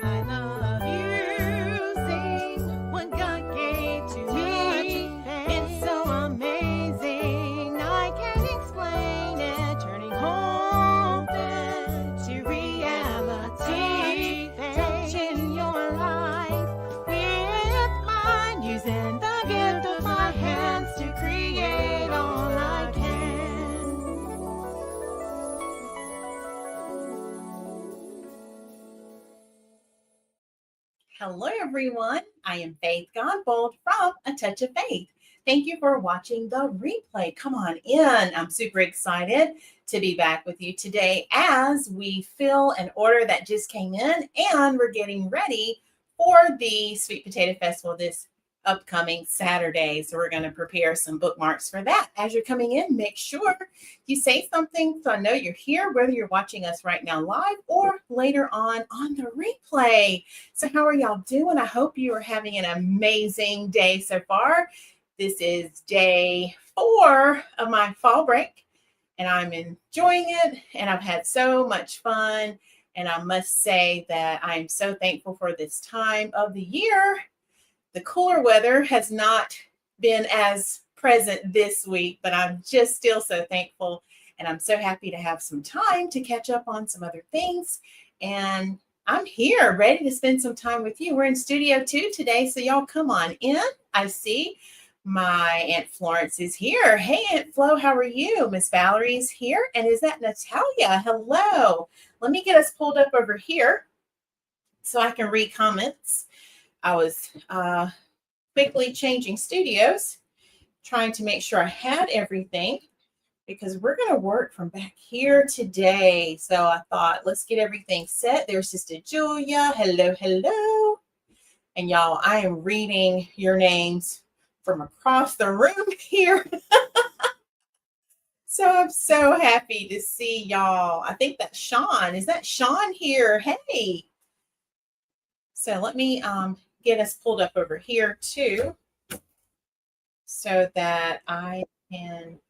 I love using what God gave to me. It's so amazing. I can't explain it. Turning hope to reality. Touching your life with mine. Using the gift of my hands to create all I can. Hello, everyone. I am Faith Godbold from A Touch of Faith. Thank you for watching the replay. Come on in. I'm super excited to be back with you today as we fill an order that just came in, and we're getting ready for the Sweet Potato Festival this upcoming Saturday. So we're going to prepare some bookmarks for that. As you're coming in, make sure you say something so I know you're here, whether you're watching us right now live or later on the replay. So how are y'all doing? I hope you are having an amazing day so far. This is day 4 of my fall break, and I'm enjoying it, and I've had so much fun. And I must say that I'm so thankful for this time of the year. The cooler weather has not been as present this week, but I'm just still so thankful, and I'm so happy to have some time to catch up on some other things. And I'm here ready to spend some time with you. We're in Studio 2 today, so y'all come on in. I see my Aunt Florence is here. Hey, Aunt Flo, how are you? Miss Valerie's here. And is that Natalia? Hello. Let me get us pulled up over here so I can read comments. I was quickly changing studios, trying to make sure I had everything, because we're going to work from back here today. So I thought, let's get everything set. There's Sister Julia. Hello, hello. And y'all, I am reading your names from across the room here. So I'm so happy to see y'all. I think that's Sean. Is that Sean here? Hey. So let me get us pulled up over here too, so that I can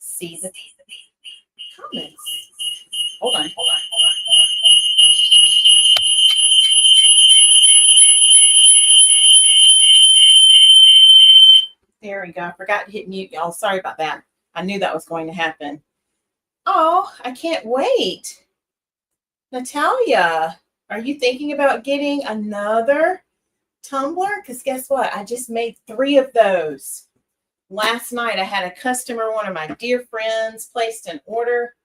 see the comments. Hold on. There we go. I forgot to hit mute, y'all. Sorry about that. I knew that was going to happen. Oh, I can't wait. Natalia, are you thinking about getting another tumbler? Because guess what? I just made 3 of those. Last night, I had a customer, one of my dear friends, placed an order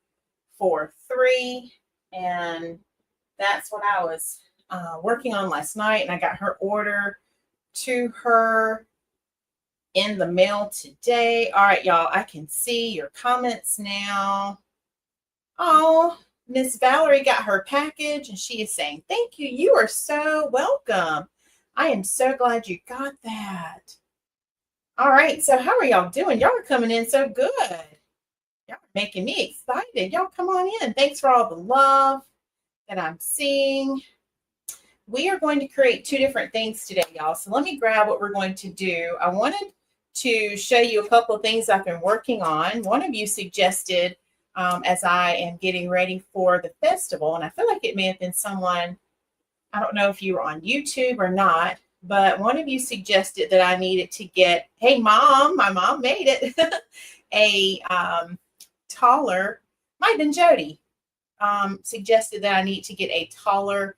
for 3. And that's what I was working on last night. And I got her order to her in the mail today. All right, y'all, I can see your comments now. Oh, Miss Valerie got her package, and she is saying, thank you. You are so welcome. I am so glad you got that. All right, so how are y'all doing? Y'all are coming in so good. Y'all are making me excited. Y'all come on in. Thanks for all the love that I'm seeing. We are going to create 2 different things today, y'all. So let me grab what we're going to do. I wanted to show you a couple of things I've been working on. One of you suggested, as I am getting ready for the festival, and I feel like it may have been someone, I don't know if you were on YouTube or not, but one of you suggested that I needed to get, hey, Mom, my mom made it, a taller, might have been Jody, suggested that I need to get a taller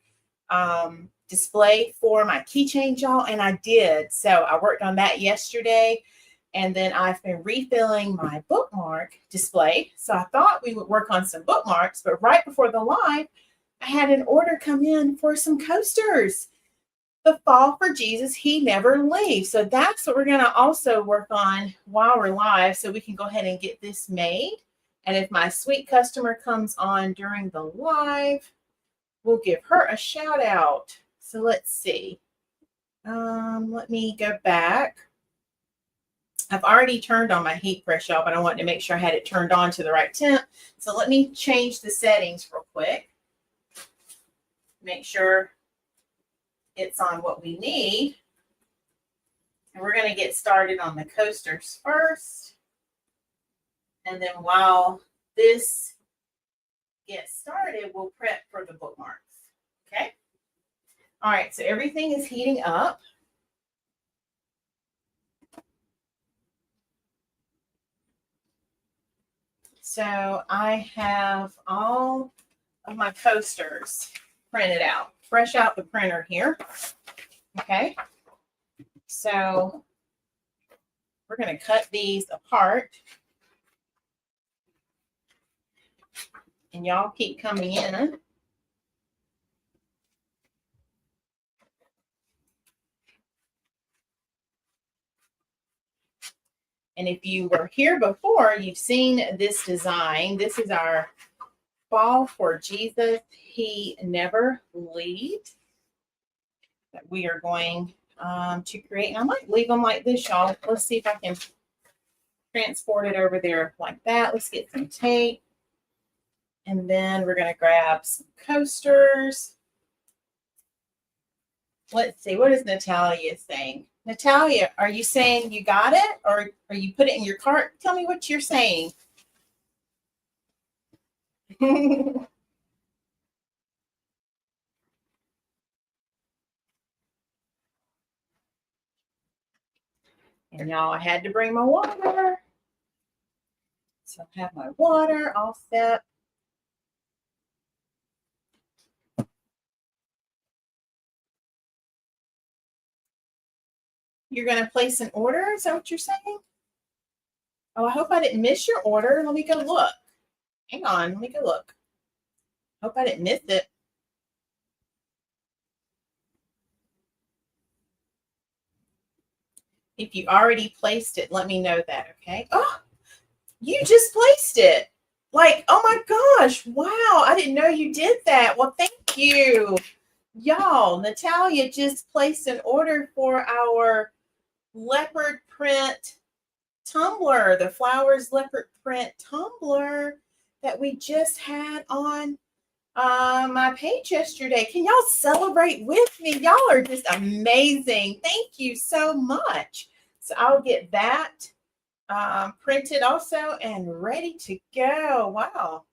display for my keychain, y'all, and I did. So I worked on that yesterday, and then I've been refilling my bookmark display. So I thought we would work on some bookmarks, but right before the live, I had an order come in for some coasters. The fall for Jesus, he never leaves. So that's what we're going to also work on while we're live, so we can go ahead and get this made. And if my sweet customer comes on during the live, we'll give her a shout out. So let's see. Let me go back. I've already turned on my heat press, y'all, but I wanted to make sure I had it turned on to the right temp. So let me change the settings real quick. Make sure it's on what we need. And we're going to get started on the coasters first. And then while this gets started, we'll prep for the bookmarks. Okay. All right, so everything is heating up. So I have all of my posters printed out, fresh out the printer here. Okay. So we're going to cut these apart. And y'all keep coming in. And if you were here before, you've seen this design. This is our Fall for Jesus, He Never Leaves that we are going to create. And I might leave them like this, y'all. Let's see if I can transport it over there like that. Let's get some tape. And then we're going to grab some coasters. Let's see. What is Natalia saying? Natalia, are you saying you got it? Or are you put it in your cart? Tell me what you're saying. And y'all, I had to bring my water. So I have my water all set. You're going to place an order? Is that what you're saying? Oh, I hope I didn't miss your order. Let me go look. Hang on. Let me go look. Hope I didn't miss it. If you already placed it, let me know that, okay? Oh, you just placed it. Like, oh my gosh. Wow. I didn't know you did that. Well, thank you. Y'all, Natalia just placed an order for our leopard print tumbler, the Flowers leopard print tumbler that we just had on my page yesterday. Can y'all celebrate with me? Y'all are just amazing. Thank you so much. So I'll get that printed also and ready to go. Wow.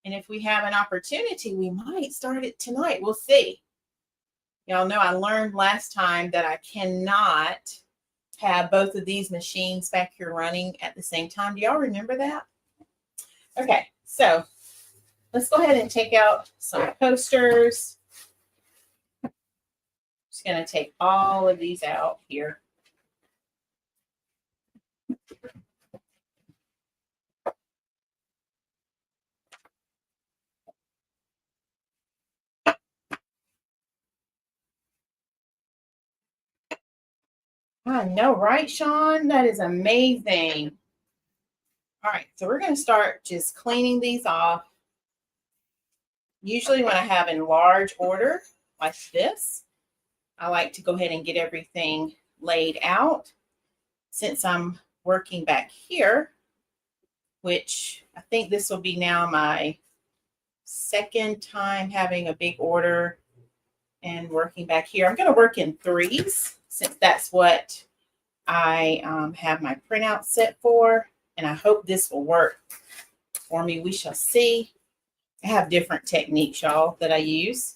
And if we have an opportunity, we might start it tonight. We'll see. Y'all know I learned last time that I cannot have both of these machines back here running at the same time. Do y'all remember that? Okay, so let's go ahead and take out some posters. Just going to take all of these out here. I know, right, Sean? That is amazing. All right, so we're going to start just cleaning these off. Usually when I have in large order like this, I like to go ahead and get everything laid out. Since I'm working back here, which I think this will be now my second time having a big order and working back here. I'm going to work in threes since that's what I have my printout set for. And I hope this will work for me. We shall see. I have different techniques, y'all, that I use.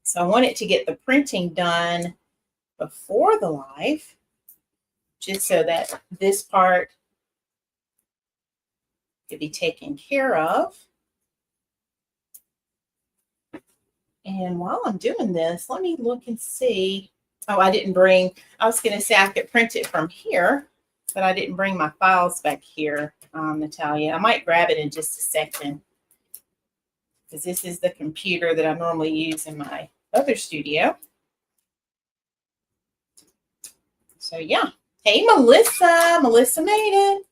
So I wanted to get the printing done before the live, just so that this part could be taken care of. And while I'm doing this, let me look and see. Oh, I didn't bring, I was going to say I could print it from here, but I didn't bring my files back here, Natalia. I might grab it in just a second because this is the computer that I normally use in my other studio. So yeah. Hey, Melissa. Melissa made it.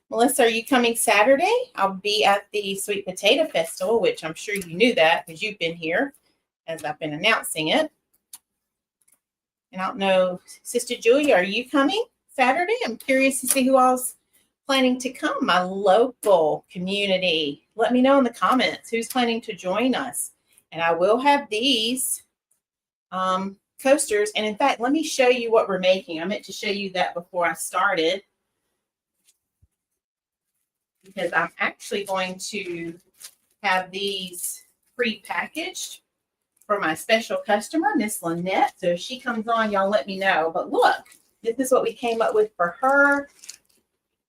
Melissa, are you coming Saturday? I'll be at the Sweet Potato Festival, which I'm sure you knew that because you've been here as I've been announcing it. And I don't know, Sister Julia, are you coming Saturday? I'm curious to see who all's planning to come, my local community. Let me know in the comments who's planning to join us. And I will have these coasters. And in fact, let me show you what we're making. I meant to show you that before I started, because I'm actually going to have these pre-packaged for my special customer, Miss Lynette. So if she comes on, y'all let me know. But look, this is what we came up with for her.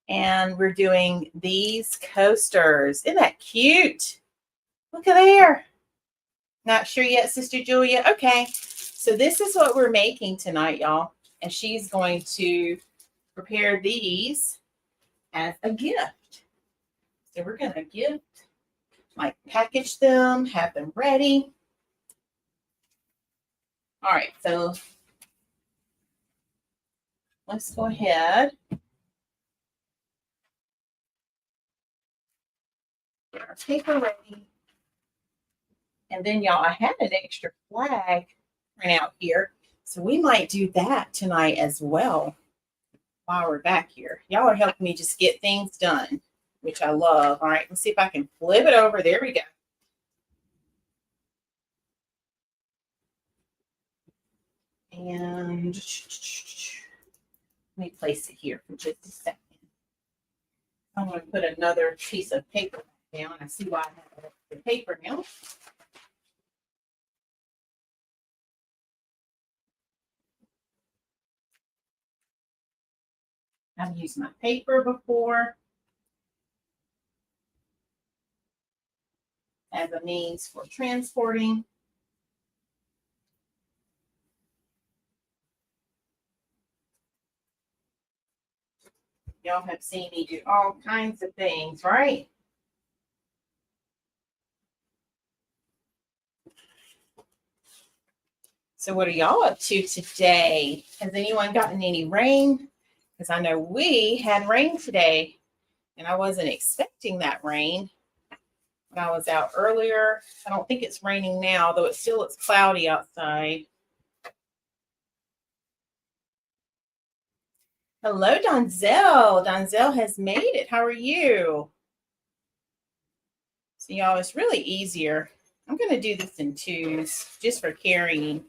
And we're doing these coasters. Isn't that cute? Look at there. Not sure yet, Sister Julia. Okay. So this is what we're making tonight, y'all. And she's going to prepare these as a gift. So we're going to gift, like package them, have them ready. All right. So let's go ahead. Get our paper ready. And then, y'all, I had an extra flag print out here. So we might do that tonight as well while we're back here. Y'all are helping me just get things done, which I love. All right, let's see if I can flip it over. There we go. And let me place it here for just a second. I'm going to put another piece of paper down. I see why I have the paper now. I've used my paper before as a means for transporting. Y'all have seen me do all kinds of things, right? So what are y'all up to today? Has anyone gotten any rain? Because I know we had rain today, and I wasn't expecting that rain when I was out earlier. I don't think it's raining now, though it's cloudy outside. Hello, Donzel. Donzel has made it. How are you? So y'all, it's really easier. I'm going to do this in twos just for carrying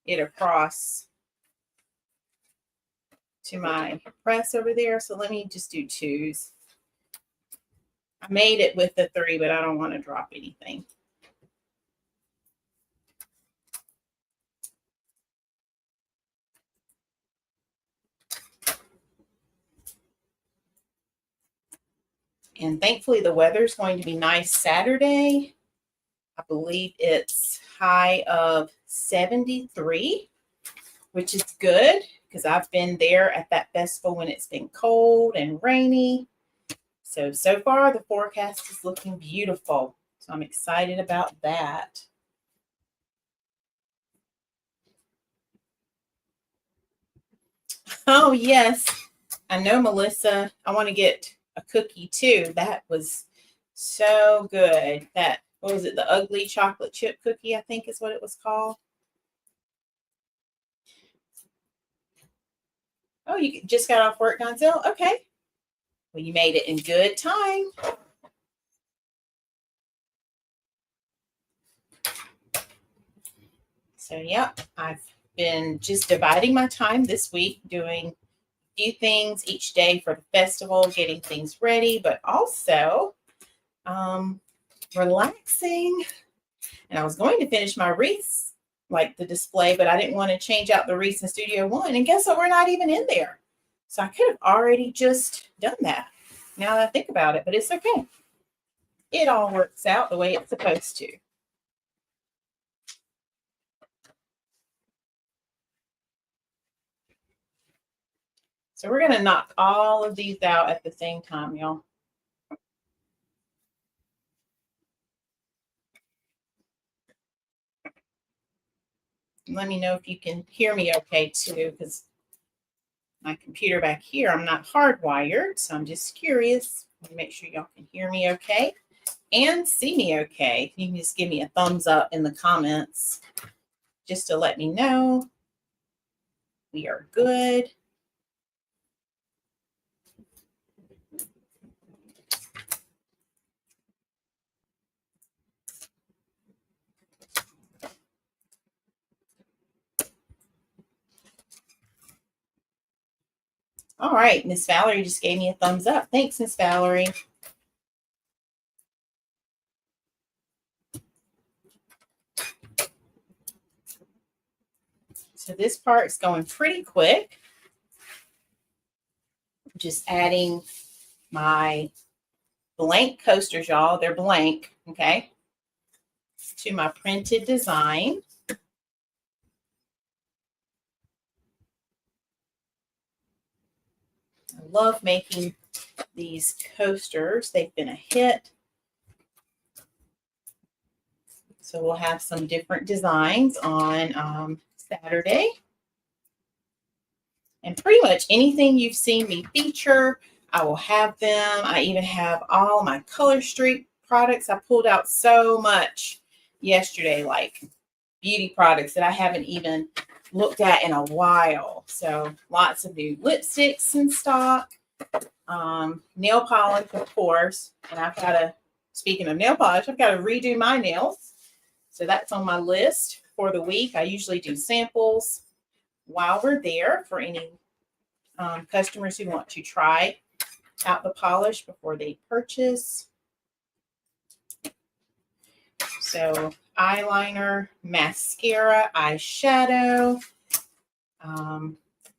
it across to my press over there. So let me just do twos. I made it with the 3, but I don't want to drop anything. And thankfully the weather is going to be nice Saturday. I believe it's high of 73, which is good because I've been there at that festival when it's been cold and rainy. So far the forecast is looking beautiful. So I'm excited about that. Oh, yes. I know, Melissa. I want to get a cookie too. That was so good. That, what was it? The ugly chocolate chip cookie, I think is what it was called. Oh, you just got off work, Gonzale? Okay. Well, you made it in good time. So, yep, I've been just dividing my time this week doing a few things each day for the festival, getting things ready, but also relaxing. And I was going to finish my wreaths, like the display, but I didn't want to change out the wreaths in Studio One. And guess what? We're not even in there. So I could have already just done that now that I think about it, but it's okay. It all works out the way it's supposed to. So we're going to knock all of these out at the same time, y'all. Let me know if you can hear me okay too, because my computer back here, I'm not hardwired, so I'm just curious. Make sure y'all can hear me okay and see me okay. You can just give me a thumbs up in the comments just to let me know we are good. All right, Miss Valerie just gave me a thumbs up. Thanks, Miss Valerie. So this part's going pretty quick. Just adding my blank coasters, y'all. They're blank, okay, to my printed design. I love making these coasters. They've been a hit. So we'll have some different designs on Saturday. And pretty much anything you've seen me feature, I will have them. I even have all my Color Street products. I pulled out so much yesterday, like beauty products that I haven't even looked at in a while. So lots of new lipsticks in stock. Nail polish, of course. And I've got to, speaking of nail polish, I've got to redo my nails. So that's on my list for the week. I usually do samples while we're there for any customers who want to try out the polish before they purchase. So eyeliner, mascara, eyeshadow,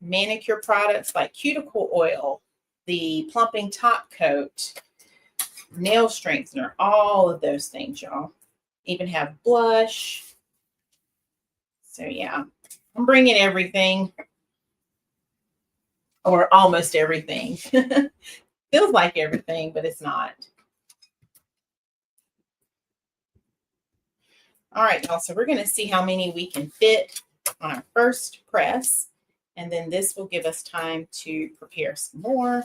manicure products like cuticle oil, the plumping top coat, nail strengthener, all of those things, y'all. Even have blush. So yeah, I'm bringing everything, or almost everything. Feels like everything, but it's not. All right, y'all, so we're going to see how many we can fit on our first press, and then this will give us time to prepare some more.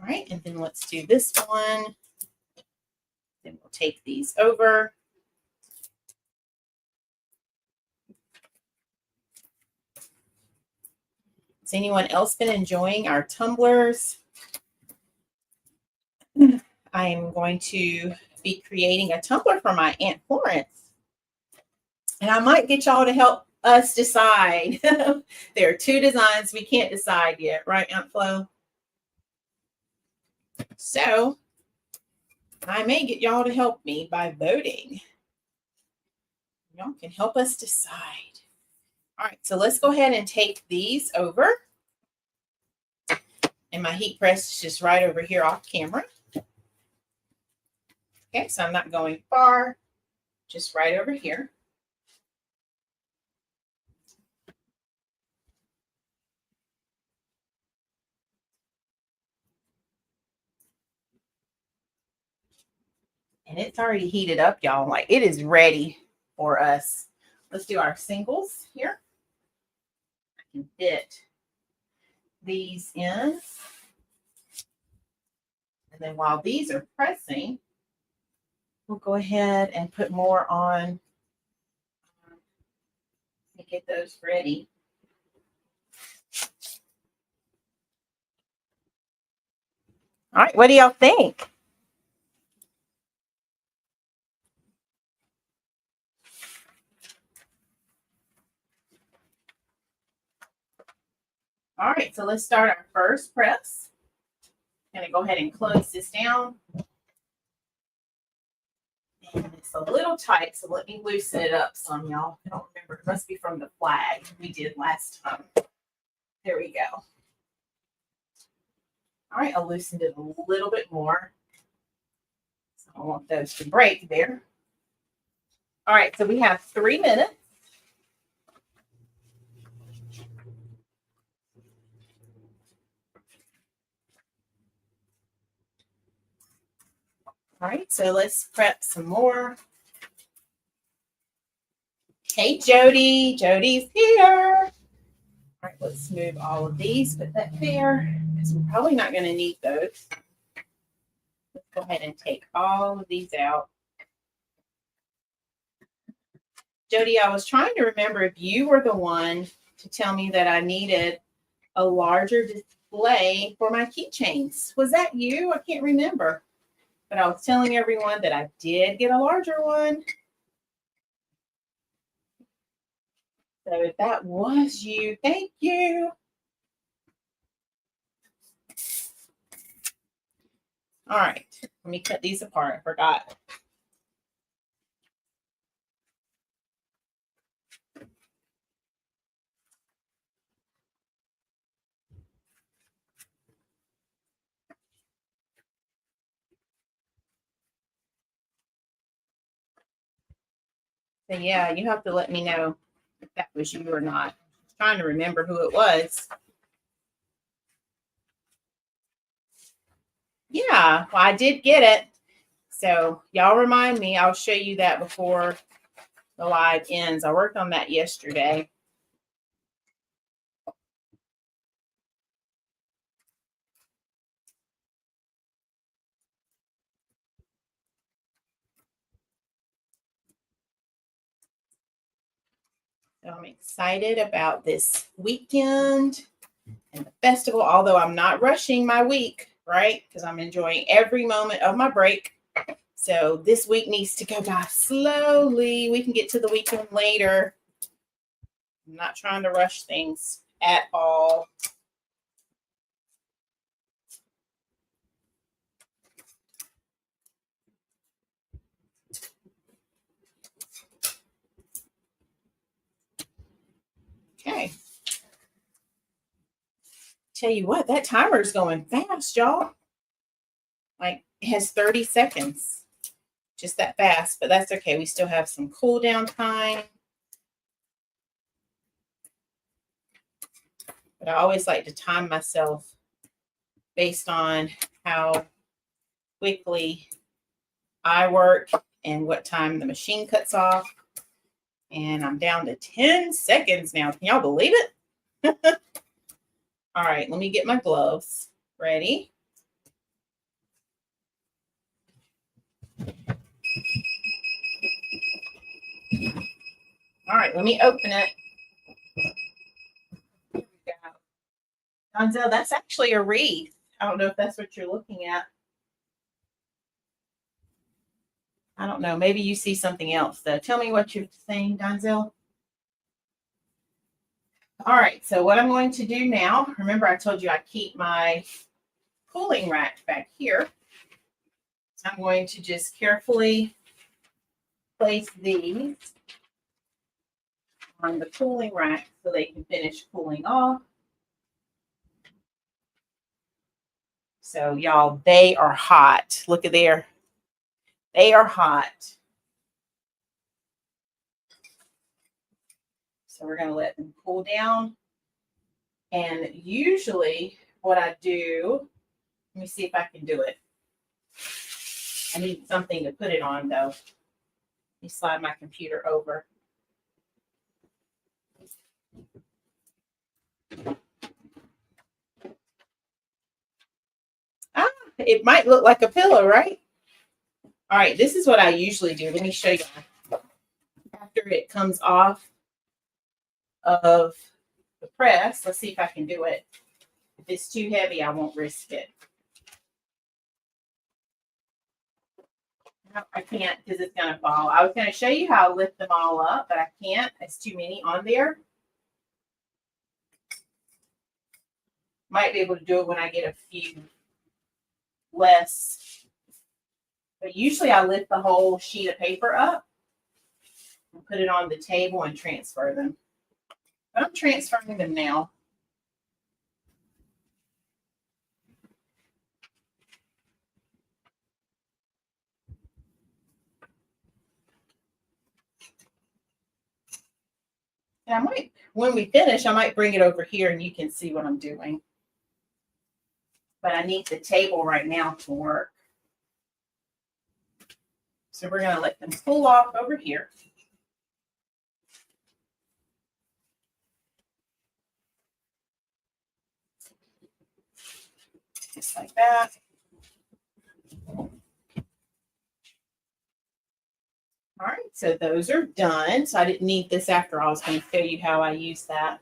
All right, and then let's do this one. Then we'll take these over. Has anyone else been enjoying our tumblers? I am going to be creating a tumbler for my Aunt Florence. And I might get y'all to help us decide. There are two designs we can't decide yet, right, Aunt Flo? So I may get y'all to help me by voting. Y'all can help us decide. All right, so let's go ahead and take these over. And my heat press is just right over here off camera. Okay, so I'm not going far, just right over here. And it's already heated up, y'all. Like, it is ready for us. Let's do our singles here. I can fit these in. And then while these are pressing, we'll go ahead and put more on and get those ready. All right, what do y'all think? All right, so let's start our first press. I'm going to go ahead and close this down. And it's a little tight, so let me loosen it up some, y'all. I don't remember. It must be from the flag we did last time. There we go. All right, I loosened it a little bit more. So I don't want those to break there. All right, so we have 3 minutes. All right, so let's prep some more. Hey, Jody. Jody's here. All right, let's move all of these, put that there, because we're probably not going to need those. Let's go ahead and take all of these out. Jody, I was trying to remember if you were the one to tell me that I needed a larger display for my keychains. Was that you? I can't remember. But I was telling everyone that I did get a larger one. So if that was you, thank you. All right, let me cut these apart. I forgot. So yeah, you have to let me know if that was you or not. I'm trying to remember who it was. Yeah, well, I did get it. So y'all remind me. I'll show you that before the live ends. I worked on that yesterday. So I'm excited about this weekend and the festival, although I'm not rushing my week, right? Because I'm enjoying every moment of my break. So this week needs to go by slowly. We can get to the weekend later. I'm not trying to rush things at all. Okay. Tell you what, that timer is going fast, y'all. Like it has 30 seconds. Just that fast, but that's okay. We still have some cool down time. But I always like to time myself based on how quickly I work and what time the machine cuts off. And I'm down to 10 seconds now. Can y'all believe it? All right, let me get my gloves ready. All right, let me open it. Here we go. Donzel, that's actually a wreath. I don't know if that's what you're looking at. I don't know. Maybe you see something else, though. Tell me what you're saying, Donzel. All right, so what I'm going to do now, remember I told you I keep my cooling rack back here. I'm going to just carefully place these on the cooling rack so they can finish cooling off. So y'all, they are hot. Look at there. They are hot. So we're going to let them cool down. And usually what I do, let me see if I can do it. I need something to put it on though. Let me slide my computer over. Ah, it might look like a pillow, right? All right, this is what I usually do. Let me show you. After it comes off of the press, let's see if I can do it. If it's too heavy, I won't risk it. No, I can't because it's going to fall. I was going to show you how to lift them all up, but I can't. There's too many on there. Might be able to do it when I get a few less. But usually I lift the whole sheet of paper up and put it on the table and transfer them. But I'm transferring them now. And I might, when we finish, I might bring it over here and you can see what I'm doing. But I need the table right now to work. So we're going to let them cool off over here. Just like that. All right, so those are done. So I didn't need this after all. I was going to show you how I use that.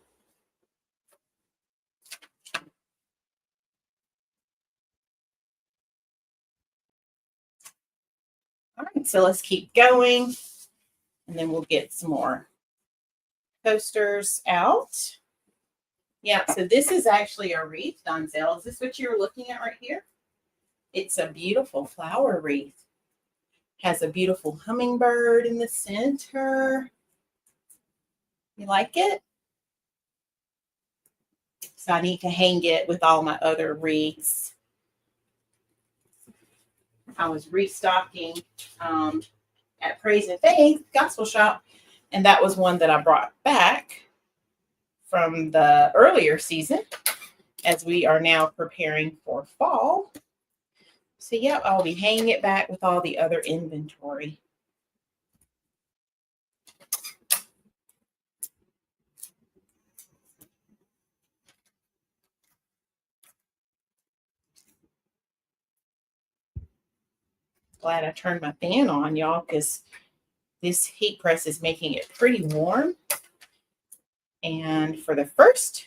All right, so let's keep going. And then we'll get some more coasters out. Yeah, so this is actually a wreath, Donzel. Is this what you were looking at right here? It's a beautiful flower wreath. Has a beautiful hummingbird in the center. You like it? So I need to hang it with all my other wreaths. I was restocking at Praise and Faith Gospel Shop, and that was one that I brought back from the earlier season as we are now preparing for fall. So yeah, I'll be hanging it back with all the other inventory. Glad I turned my fan on, y'all, because this heat press is making it pretty warm. And for the first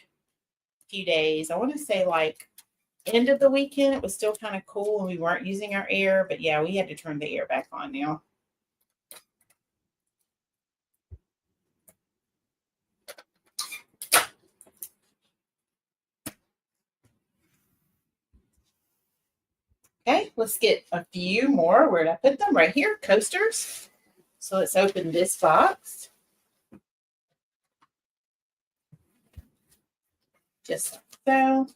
few days, I want to say like end of the weekend, it was still kind of cool and we weren't using our air. But yeah, we had to turn the air back on now. Okay, let's get a few more. Where'd I put them? Right here, coasters. So let's open this box. Just like so.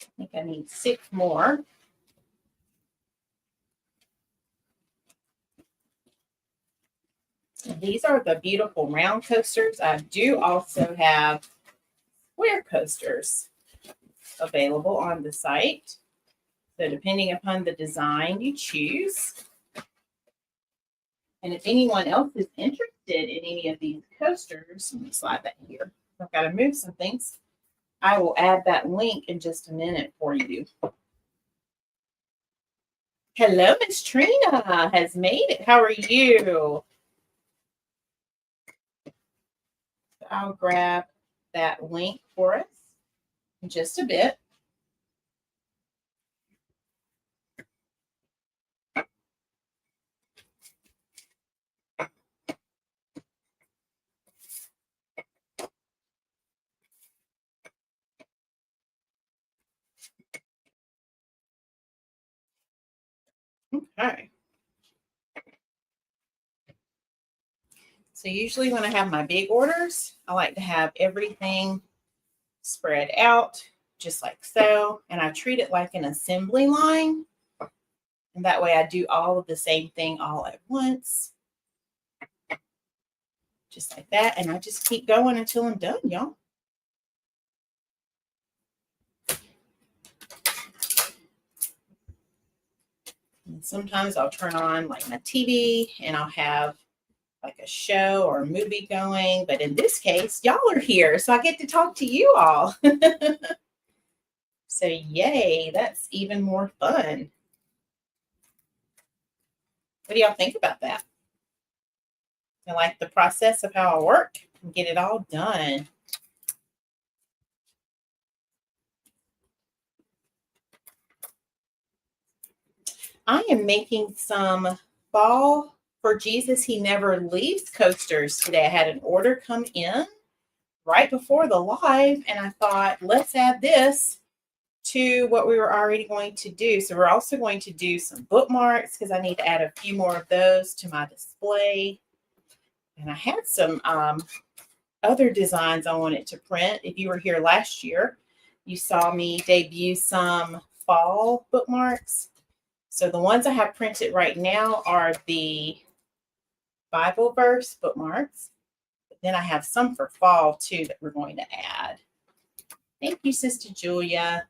I think I need 6 more. And these are the beautiful round coasters. I do also have square coasters available on the site. So depending upon the design you choose. And if anyone else is interested in any of these coasters, let me slide that here. I've got to move some things. I will add that link in just a minute for you. Hello, Miss Trina has made it. How are you? I'll grab that link for us in just a bit. Okay. So usually when I have my big orders, I like to have everything spread out just like so. And I treat it like an assembly line. And that way I do all of the same thing all at once. Just like that. And I just keep going until I'm done, y'all. And sometimes I'll turn on like my TV and I'll have like a show or a movie going. But in this case, y'all are here. So I get to talk to you all. So yay, that's even more fun. What do y'all think about that? I like the process of how I work and get it all done. I am making some Fall for Jesus He Never Leaves coasters today. I had an order come in right before the live, and I thought, let's add this to what we were already going to do. So we're also going to do some bookmarks because I need to add a few more of those to my display. And I had some other designs I wanted to print. If you were here last year, you saw me debut some fall bookmarks. So the ones I have printed right now are the Bible verse bookmarks. But then I have some for fall too that we're going to add. Thank you, Sister Julia.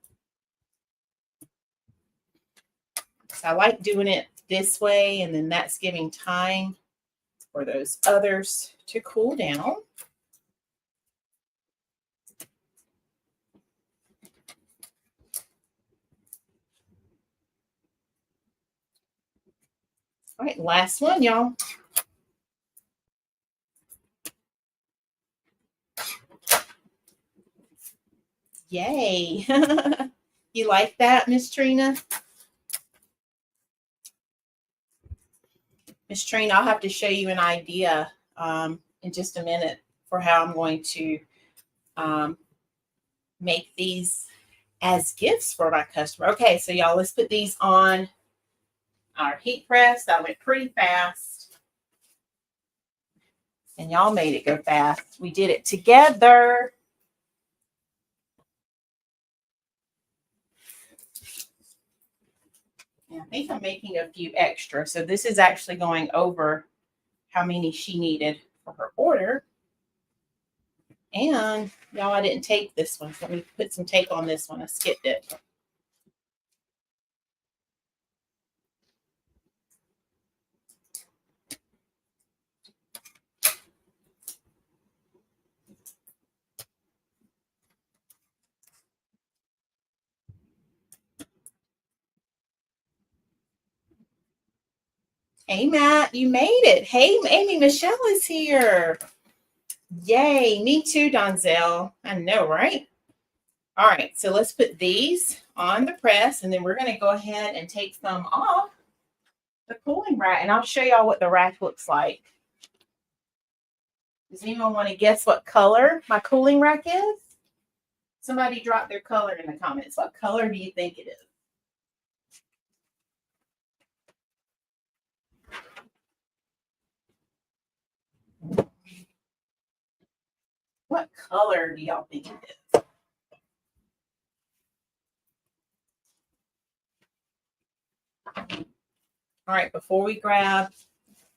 So I like doing it this way, and then that's giving time for those others to cool down. All right, last one, y'all. Yay. You like that, Miss Trina? Miss Trina, I'll have to show you an idea in just a minute for how I'm going to make these as gifts for my customer. Okay, so y'all, let's put these on our heat press. That went pretty fast. And y'all made it go fast. We did it together. And I think I'm making a few extra. So this is actually going over how many she needed for her order. And y'all, I didn't tape this one. So let me put some tape on this one. I skipped it. Hey, Matt, you made it. Hey, Amy Michelle is here. Yay, me too, Donzel. I know, right? All right, so let's put these on the press, and then we're going to go ahead and take some off the cooling rack, and I'll show y'all what the rack looks like. Does anyone want to guess what color my cooling rack is? Somebody drop their color in the comments. What color do you think it is? What color do y'all think it is? All right, before we grab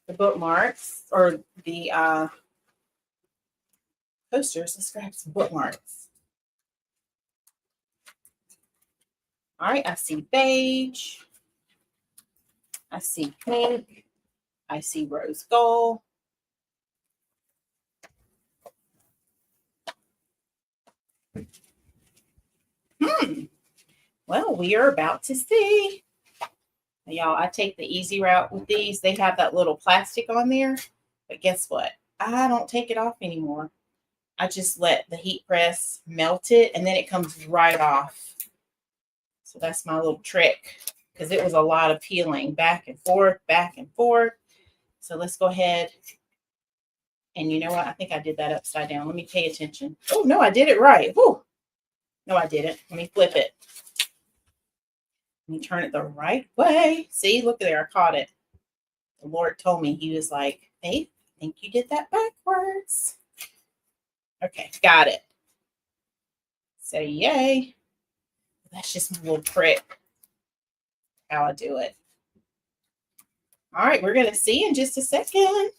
the bookmarks or the posters, let's grab some bookmarks. All right, I see beige. I see pink. I see rose gold. Well, we are about to see. Y'all, I take the easy route with these. They have that little plastic on there. But guess what? I don't take it off anymore. I just let the heat press melt it, and then it comes right off. So that's my little trick, because it was a lot of peeling back and forth, back and forth. So let's go ahead. And you know what? I think I did that upside down. Let me pay attention. Oh, no, I did it right. Whew. No, I didn't. Let me flip it. Let me turn it the right way. See, look there. I caught it. The Lord told me, he was like, Faith, I think you did that backwards. Okay, got it. So yay. That's just my little trick, how I do it. All right, we're going to see in just a second.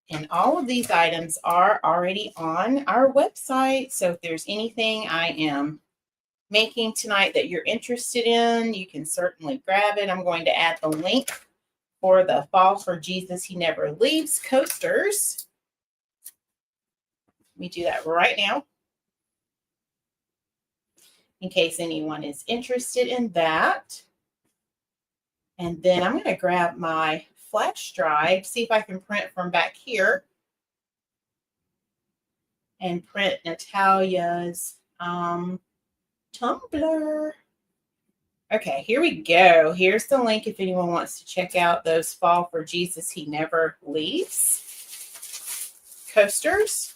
And all of these items are already on our website. So if there's anything I am making tonight that you're interested in, you can certainly grab it. I'm going to add the link for the Fall for Jesus He Never Leaves coasters. Let me do that right now, in case anyone is interested in that. And then I'm going to grab my flash drive, see if I can print from back here and print Natalia's Tumblr. Okay, here we go. Here's the link if anyone wants to check out those Fall for Jesus He Never Leaves coasters.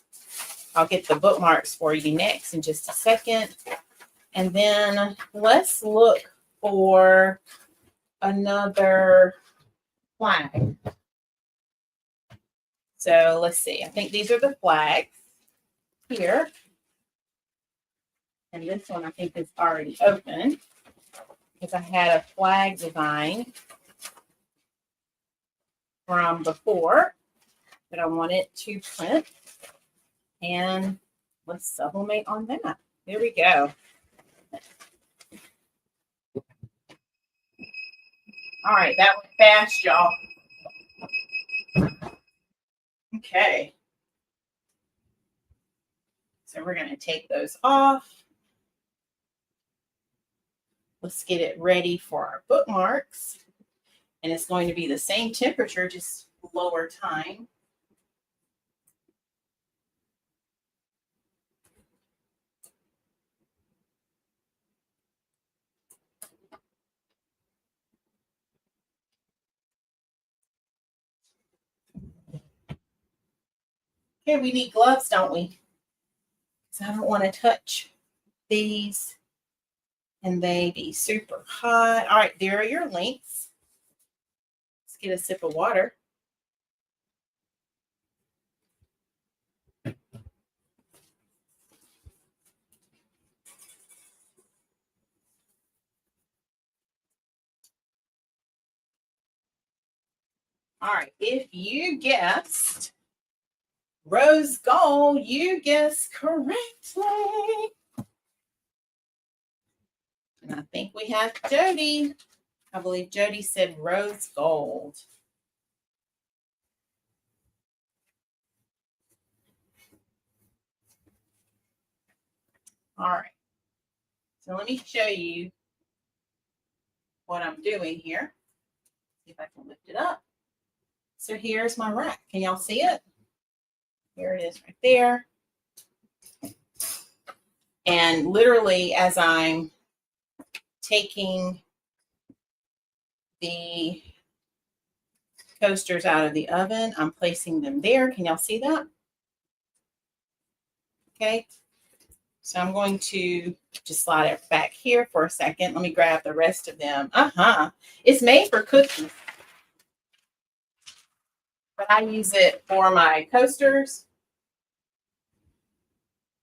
I'll get the bookmarks for you next in just a second. And then let's look for another flag. So let's see. I think these are the flags here. And this one I think is already open, because I had a flag design from before that I wanted to print. And let's sublimate on that. There we go. All right, that went fast, y'all. Okay. So we're going to take those off. Let's get it ready for our bookmarks. And it's going to be the same temperature, just lower time. Okay, we need gloves, don't we? Because I don't want to touch these and they be super hot. All right, there are your links. Let's get a sip of water. All right, if you guessed rose gold, you guessed correctly. And I think we have Jody. I believe Jody said rose gold. All right. So let me show you what I'm doing here. See if I can lift it up. So here's my rack. Can y'all see it? Here it is right there. And literally as I'm taking the coasters out of the oven, I'm placing them there. Can y'all see that? Okay. So I'm going to just slide it back here for a second. Let me grab the rest of them. It's made for cookies, but I use it for my coasters.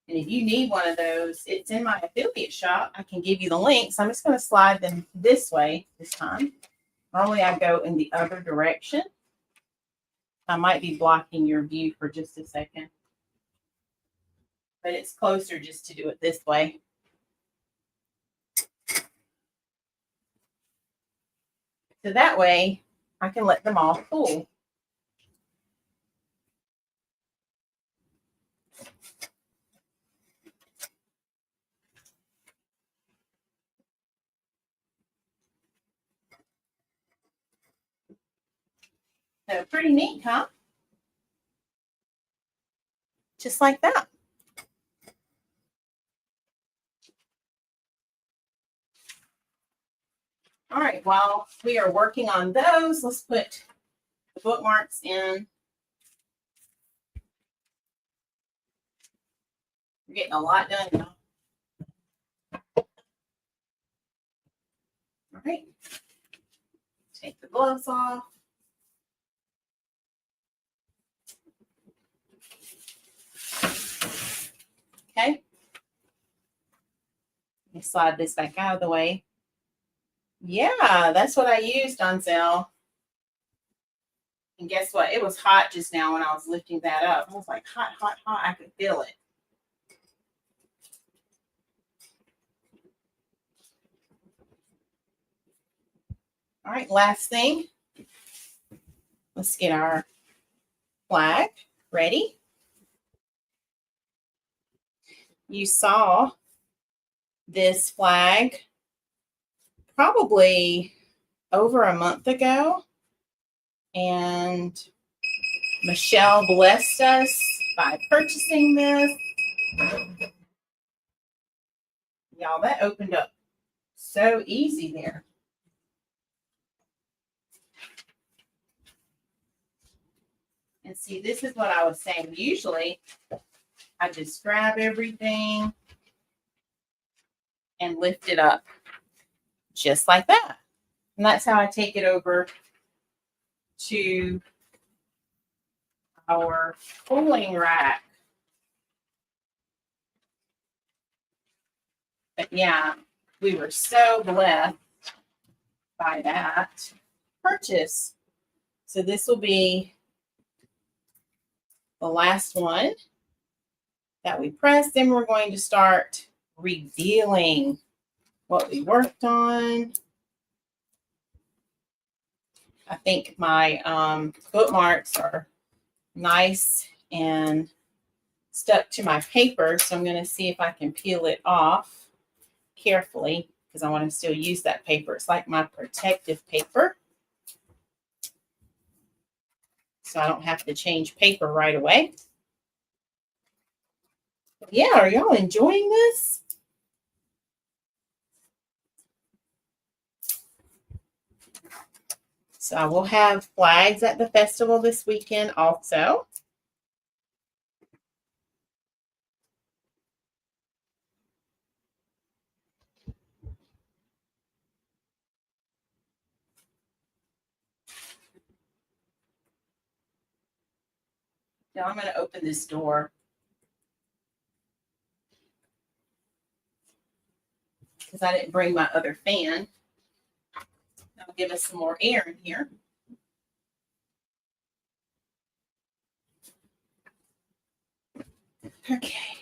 And if you need one of those, it's in my affiliate shop. I can give you the links. I'm just going to slide them this way this time. Normally I go in the other direction. I might be blocking your view for just a second, but it's closer just to do it this way. So that way I can let them all cool. So pretty neat, huh? Just like that. All right, while we are working on those, let's put the bookmarks in. We're getting a lot done now. All right. Take the gloves off. Okay. Let me slide this back out of the way. Yeah, that's what I used on sale. And guess what? It was hot just now when I was lifting that up. I was like, hot, hot, hot. I could feel it. All right, last thing. Let's get our flag ready. You saw this flag probably over a month ago, and Michelle blessed us by purchasing this. Y'all, that opened up so easy there. And see, this is what I was saying. Usually, I just grab everything and lift it up just like that. And that's how I take it over to our cooling rack. But yeah, we were so blessed by that purchase. So this will be the last one that we press. Then we're going to start revealing what we worked on. I think my bookmarks are nice and stuck to my paper. So I'm going to see if I can peel it off carefully because I want to still use that paper. It's like my protective paper. so I don't have to change paper right away. Yeah, are y'all enjoying this? So I will have flags at the festival this weekend also. Now I'm going to open this door because I didn't bring my other fan. That'll give us some more air in here. Okay.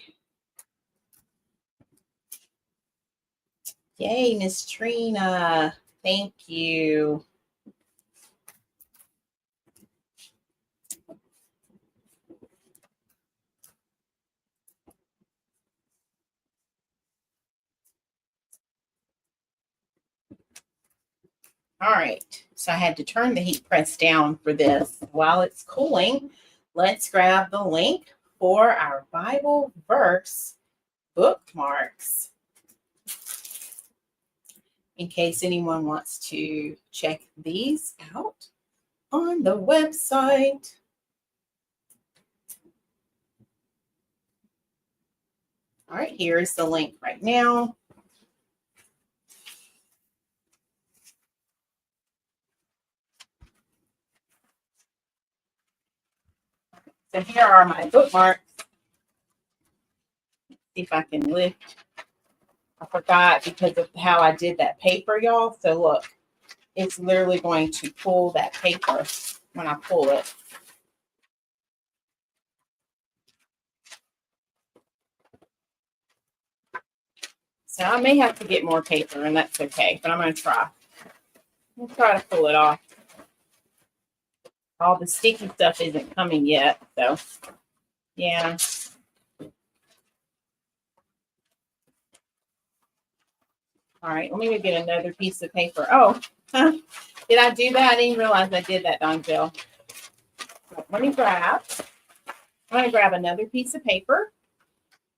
Yay, Miss Trina. Thank you. All right, so I had to turn the heat press down for this. While it's cooling, let's grab the link for our Bible verse bookmarks in case anyone wants to check these out on the website. All right, here's the link right now. So here are my bookmarks. See if I can lift. I forgot because of how I did that paper, y'all. So look, it's literally going to pull that paper when I pull it. So I may have to get more paper, and that's okay, but I'm going to try. We'll try to pull it off. All the sticky stuff isn't coming yet, so yeah. All right, let me go get another piece of paper. Oh, did I do that? I didn't realize I did that, Donzel. Let me grab. I'm going to grab another piece of paper.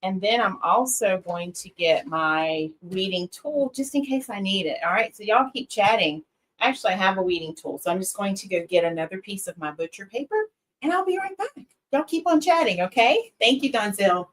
And then I'm also going to get my weeding tool just in case I need it. All right, so y'all keep chatting. Actually, I have a weeding tool, so I'm just going to go get another piece of my butcher paper, and I'll be right back. Y'all keep on chatting, okay? Thank you, Donzel.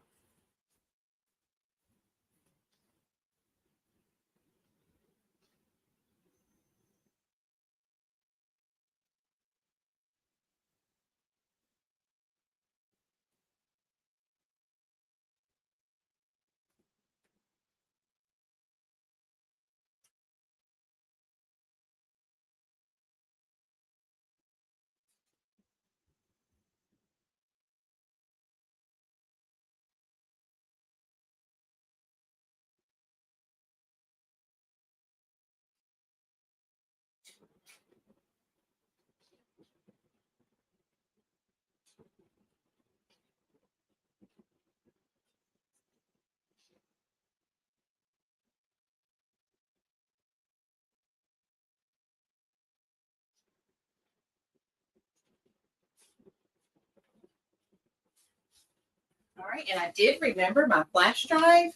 All right, and I did remember my flash drive.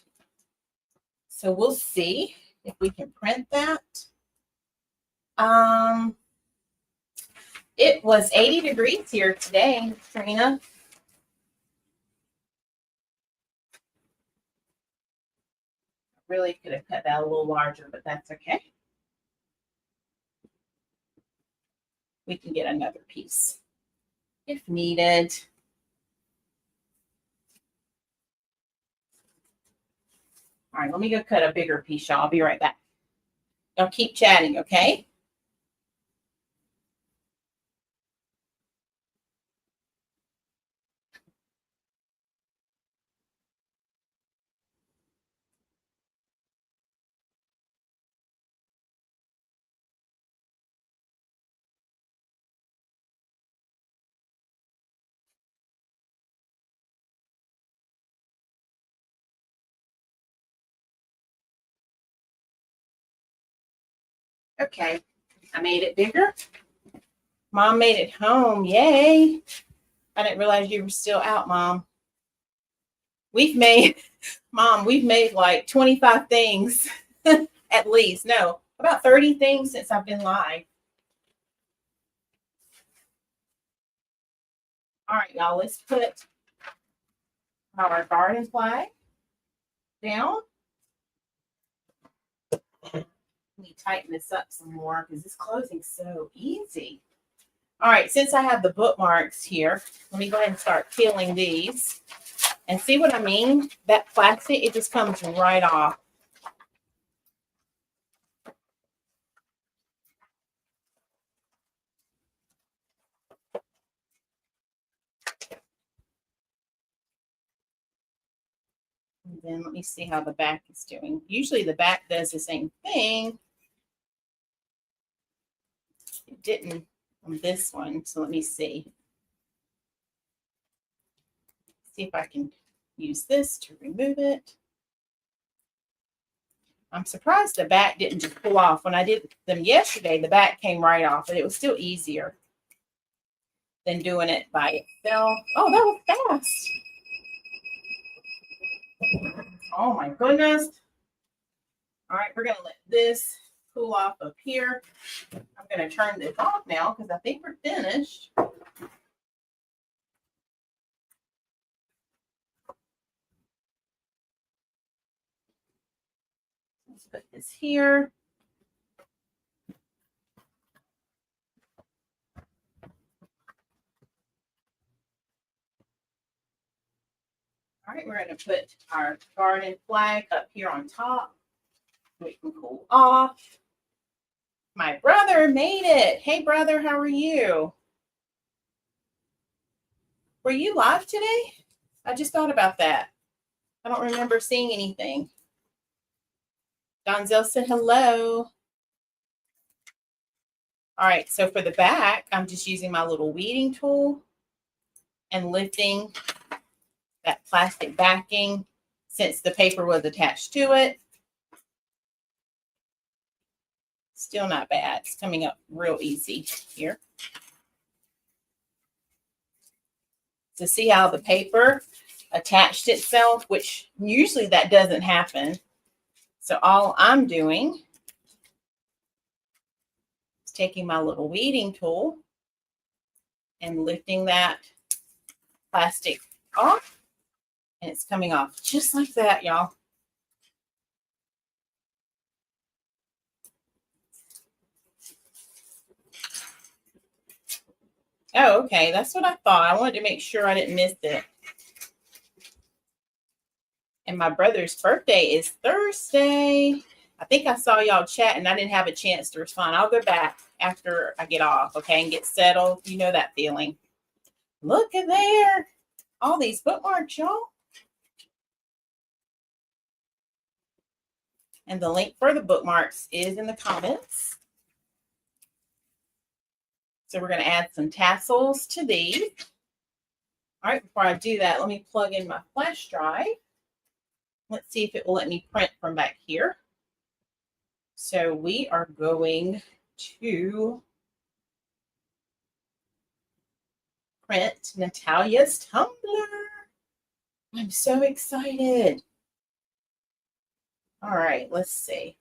So we'll see if we can print that. It was 80 degrees here today, Trina. Really could have cut that a little larger, but that's okay. We can get another piece if needed. All right, let me go cut a bigger piece, y'all. I'll be right back. Y'all keep chatting, okay? Okay, I made it bigger. Mom made it home. Yay. I didn't realize you were still out, Mom. We've made, Mom, we've made like 25 things at least. No, about 30 things since I've been live. All right, y'all, let's put our garden flag down. Let me tighten this up some more because this closing's so easy. All right, since I have the bookmarks here, let me go ahead and start peeling these. And see what I mean? That plastic, it just comes right off. And then let me see how the back is doing. Usually the back does the same thing. It didn't on this one, so let me see. See if I can use this to remove it. I'm surprised the back didn't just pull off. When I did them yesterday, the back came right off, but it was still easier than doing it by itself. Oh, that was fast. Oh my goodness. All right, we're gonna let this cool off up here. I'm gonna turn this off now because I think we're finished. Let's put this here. All right, we're going to put our garden flag up here on top so it can cool off. My brother made it. Hey, brother, how are you? Were you live today? I just thought about that. I don't remember seeing anything. Donzel said hello. All right, so for the back, I'm just using my little weeding tool and lifting that plastic backing since the paper was attached to it. Still not bad. It's coming up real easy here. To see how the paper attached itself, which usually that doesn't happen. So all I'm doing is taking my little weeding tool and lifting that plastic off. And it's coming off just like that, y'all. Oh, okay. That's what I thought. I wanted to make sure I didn't miss it. And my brother's birthday is Thursday. I think I saw y'all chat and I didn't have a chance to respond. I'll go back after I get off, okay, and get settled. You know that feeling. Look at there. All these bookmarks, y'all. And the link for the bookmarks is in the comments. So we're going to add some tassels to these. All right, before I do that, let me plug in my flash drive. Let's see if it will let me print from back here. So we are going to print Natalia's tumbler. I'm so excited. All right, let's see.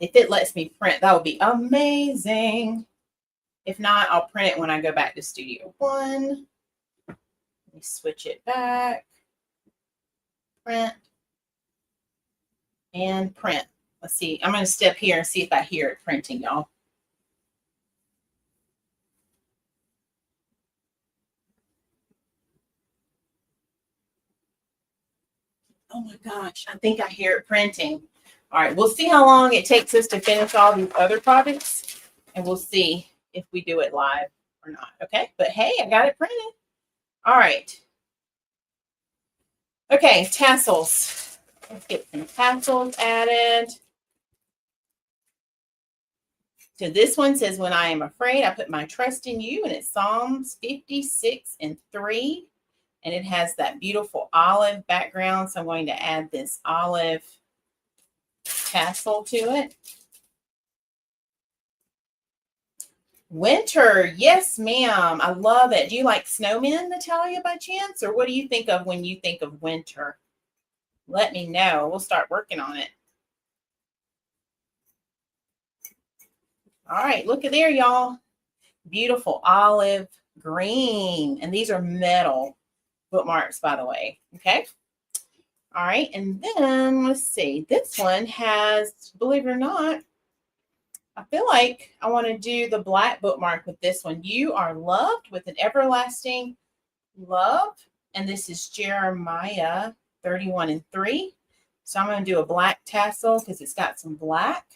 If it lets me print, that would be amazing. If not, I'll print it when I go back to Studio One. Let me switch it back. Print. And print. Let's see. I'm going to step here and see if I hear it printing, y'all. Oh my gosh, I think I hear it printing. All right, we'll see how long it takes us to finish all these other projects, and we'll see if we do it live or not, okay? But hey, I got it printed. All right. Okay, tassels. Let's get some tassels added. So this one says, when I am afraid, I put my trust in you, and it's Psalms 56:3. And it has that beautiful olive background. So I'm going to add this olive tassel to it. Winter, yes, ma'am. I love it. Do you like snowmen, Natalia, by chance? Or what do you think of when you think of winter? Let me know. We'll start working on it. All right, look at there, y'all. Beautiful olive green. And these are metal bookmarks, by the way. Okay. All right. And then let's see. This one has, believe it or not, I feel like I want to do the black bookmark with this one. You are loved with an everlasting love. And this is Jeremiah 31:3. So I'm going to do a black tassel because it's got some black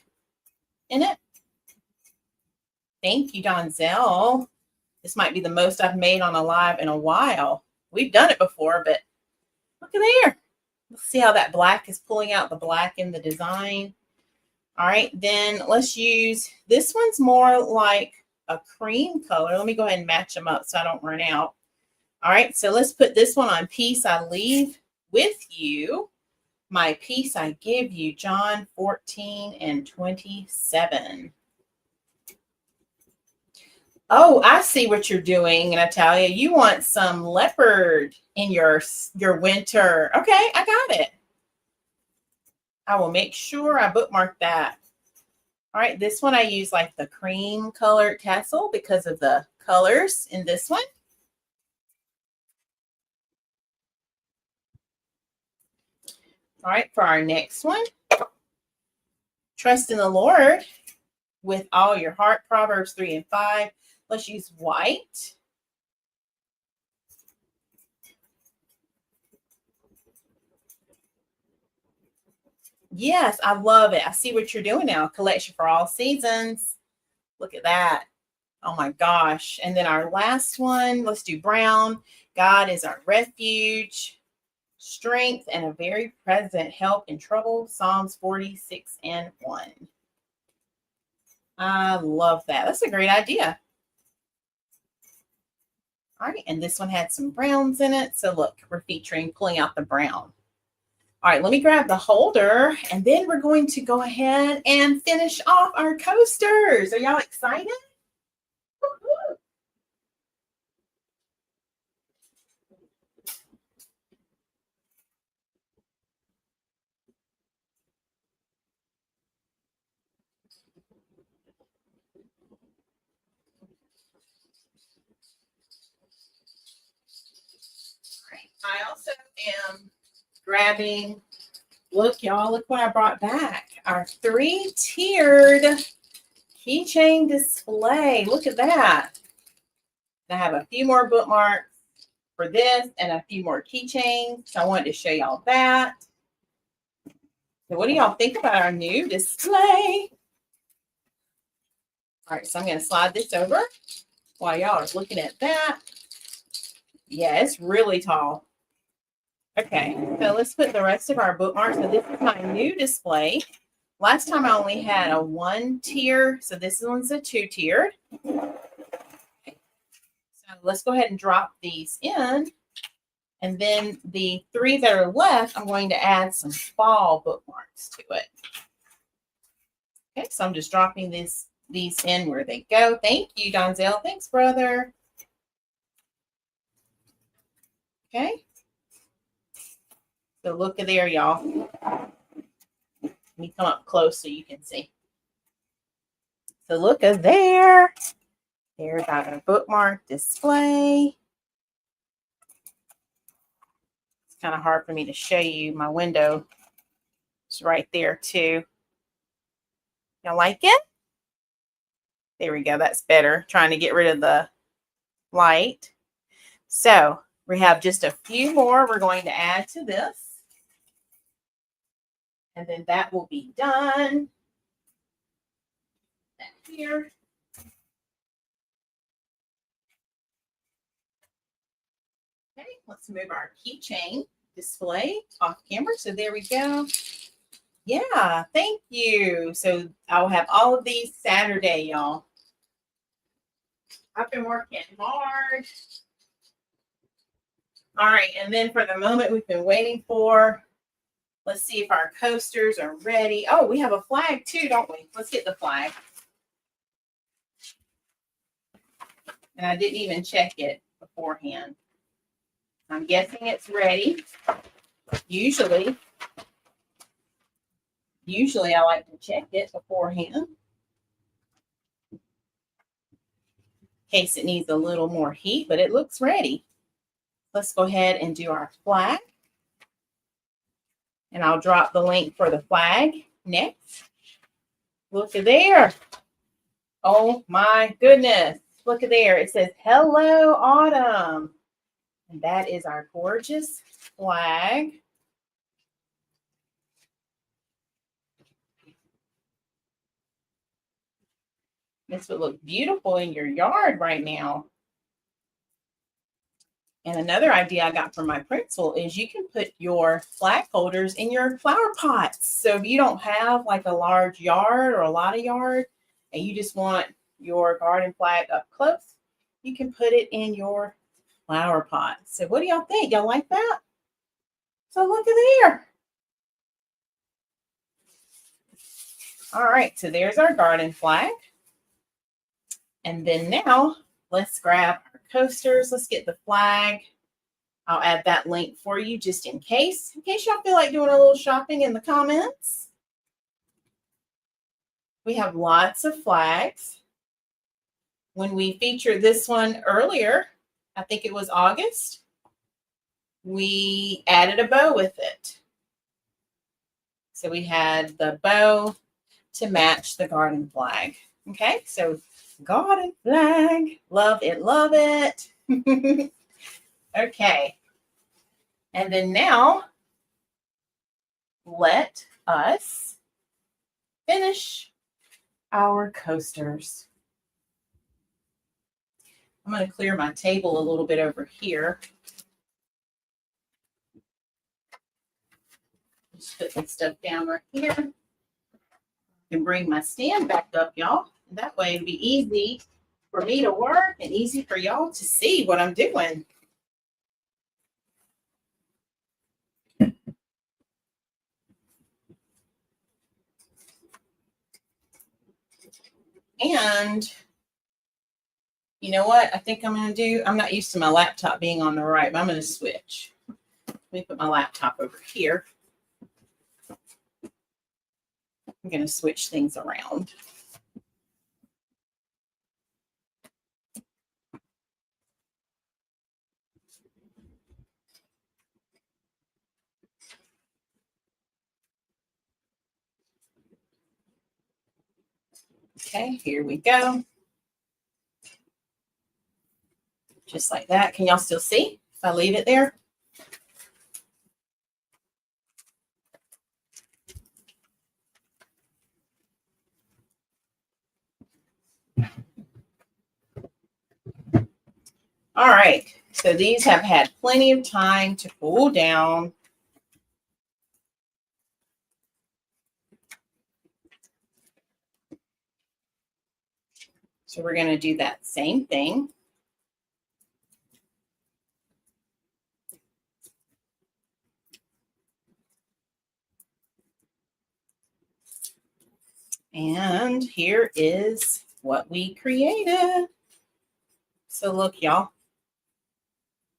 in it. Thank you, Donzel. This might be the most I've made on a live in a while. We've done it before, but look at there. Let's see how that black is pulling out the black in the design. All right, then let's use, this one's more like a cream color. Let me go ahead and match them up so I don't run out. All right, so let's put this one on Peace I Leave With You. My peace I give you, John 14:27. Oh, I see what you're doing, Natalia. You want some leopard in your winter. Okay, I got it. I will make sure I bookmark that. All right, this one I use like the cream colored tassel because of the colors in this one. All right, for our next one, trust in the Lord with all your heart, Proverbs 3:5. Let's use white. Yes, I love it. I see what you're doing now. Collection for all seasons. Look at that. Oh my gosh. And then our last one, let's do brown. God is our refuge, strength, and a very present help in trouble. Psalms 46:1. I love that. That's a great idea. All right, and this one had some browns in it. So look, we're featuring pulling out the brown. All right, let me grab the holder, and then we're going to go ahead and finish off our coasters. Are y'all excited? Woo-hoo. All right, I also am grabbing, look, y'all, look what I brought back. Our 3-tiered keychain display. Look at that. I have a few more bookmarks for this and a few more keychains. So I wanted to show y'all that. So what do y'all think about our new display? All right, so I'm going to slide this over while y'all are looking at that. Yeah, it's really tall. Okay, so let's put the rest of our bookmarks. So this is my new display. Last time I only had a 1-tier, so this one's a 2-tiered. Okay. So let's go ahead and drop these in. And then the 3 that are left, I'm going to add some fall bookmarks to it. Okay, so I'm just dropping these in where they go. Thank you, Donzel. Thanks, brother. Okay. So look at there, y'all. Let me come up close so you can see. So look at there. There's our bookmark display. It's kind of hard for me to show you. My window is right there too. Y'all like it? There we go. That's better. Trying to get rid of the light. So we have just a few more we're going to add to this. And then that will be done. Back here. Okay, let's move our keychain display off camera. So there we go. Yeah, thank you. So I'll have all of these Saturday, y'all. I've been working hard. All right, and then for the moment we've been waiting for, Let's see if our coasters are ready. Oh, we have a flag too, don't we? Let's get the flag. And I didn't even check it beforehand. I'm guessing it's ready. Usually I like to check it beforehand in case it needs a little more heat, but it looks ready. Let's go ahead and do our flag. And I'll drop the link for the flag next. Look at there. Oh my goodness. Look at there. It says, "Hello, Autumn." And that is our gorgeous flag. This would look beautiful in your yard right now. And another idea I got from my principal is you can put your flag holders in your flower pots. So if you don't have like a large yard or a lot of yard and you just want your garden flag up close, you can put it in your flower pot. So what do y'all think? Y'all like that? So look at there. All right, so there's our garden flag. And then now let's grab our coasters. Let's get the flag. I'll add that link for you just in case y'all feel like doing a little shopping in the comments. We have lots of flags. When we featured this one earlier, I think it was August, we added a bow with it. So we had the bow to match the garden flag. Okay, so garden flag, love it, love it. Okay, and then now let us finish our coasters. I'm going to clear my table a little bit over here. Just put this stuff down right here. I can bring my stand back up, y'all. That way it'll be easy for me to work and easy for y'all to see what I'm doing. And you know what I think I'm going to do? I'm not used to my laptop being on the right, but I'm going to switch. Let me put my laptop over here. I'm going to switch things around. Okay, here we go. Just like that. Can y'all still see if I leave it there? All right, so these have had plenty of time to cool down. So we're going to do that same thing. And here is what we created. So look, y'all.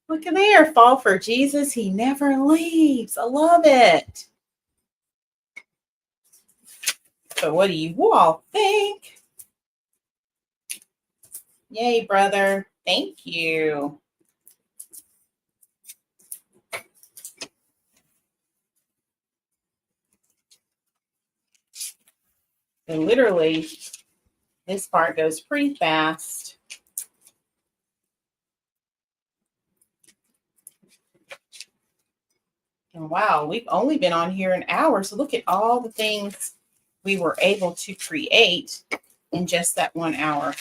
Look at there. Fall for Jesus. He never leaves. I love it. So what do you all think? Yay, brother. Thank you. And literally, this part goes pretty fast. And wow, we've only been on here an hour. So look at all the things we were able to create in just that 1 hour.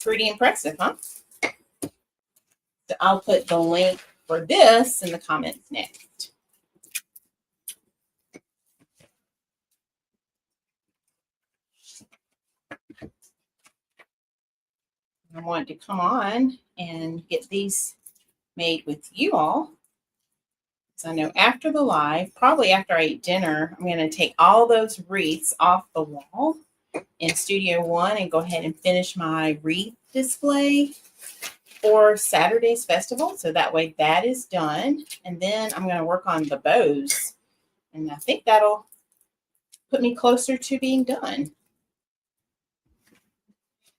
Pretty impressive, huh? So I'll put the link for this in the comments next. I wanted to come on and get these made with you all. So I know after the live, probably after I eat dinner, I'm going to take all those wreaths off the wall in Studio One and go ahead and finish my wreath display for Saturday's festival. So that way that is done. And then I'm going to work on the bows. And I think that'll put me closer to being done.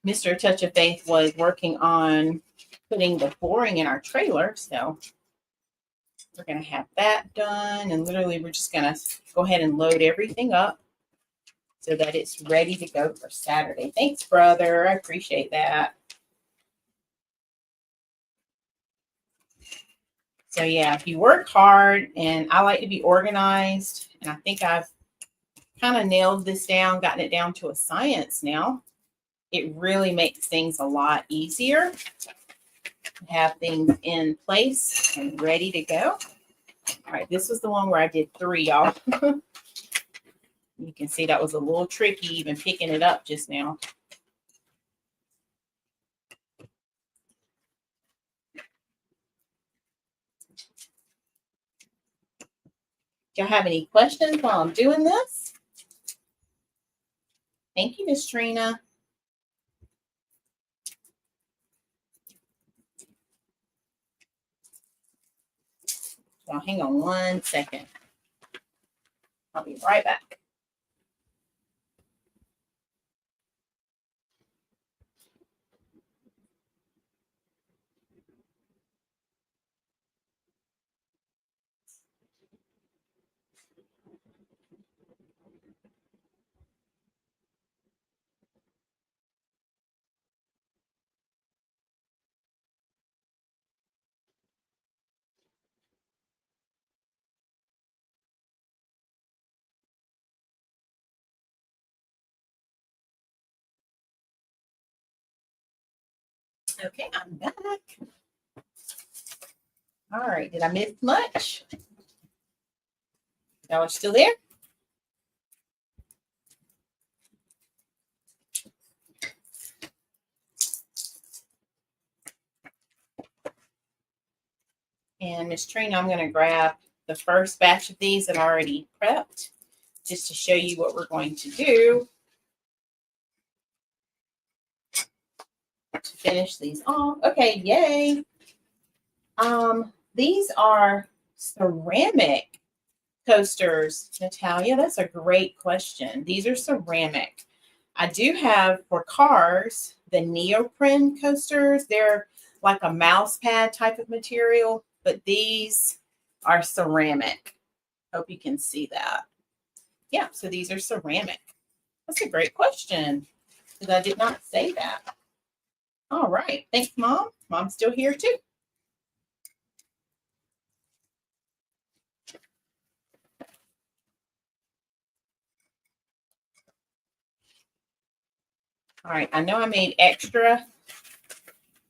Mr. Touch of Faith was working on putting the flooring in our trailer. So we're going to have that done. And literally we're just going to go ahead and load everything up so that it's ready to go for Saturday. Thanks, brother. I appreciate that. So yeah, if you work hard, and I like to be organized, and I think I've kind of nailed this down, gotten it down to a science now, it really makes things a lot easier to have things in place and ready to go. All right, this was the one where I did 3, y'all. You can see that was a little tricky even picking it up just now. Do y'all have any questions while I'm doing this? Thank you, Miss Trina. Now, hang on 1 second. I'll be right back. Okay, I'm back. All right, did I miss much? Y'all are still there? And Miss Trina, I'm going to grab the first batch of these that I already prepped just to show you what we're going to do to finish these off. Okay, yay. These are ceramic coasters, Natalia. That's a great question. These are ceramic. I do have for cars the neoprene coasters. They're like a mouse pad type of material, but these are ceramic. Hope you can see that. Yeah, so these are ceramic. That's a great question because I did not say that. All right. Thanks, Mom. Mom's still here too. All right. I know I made extra.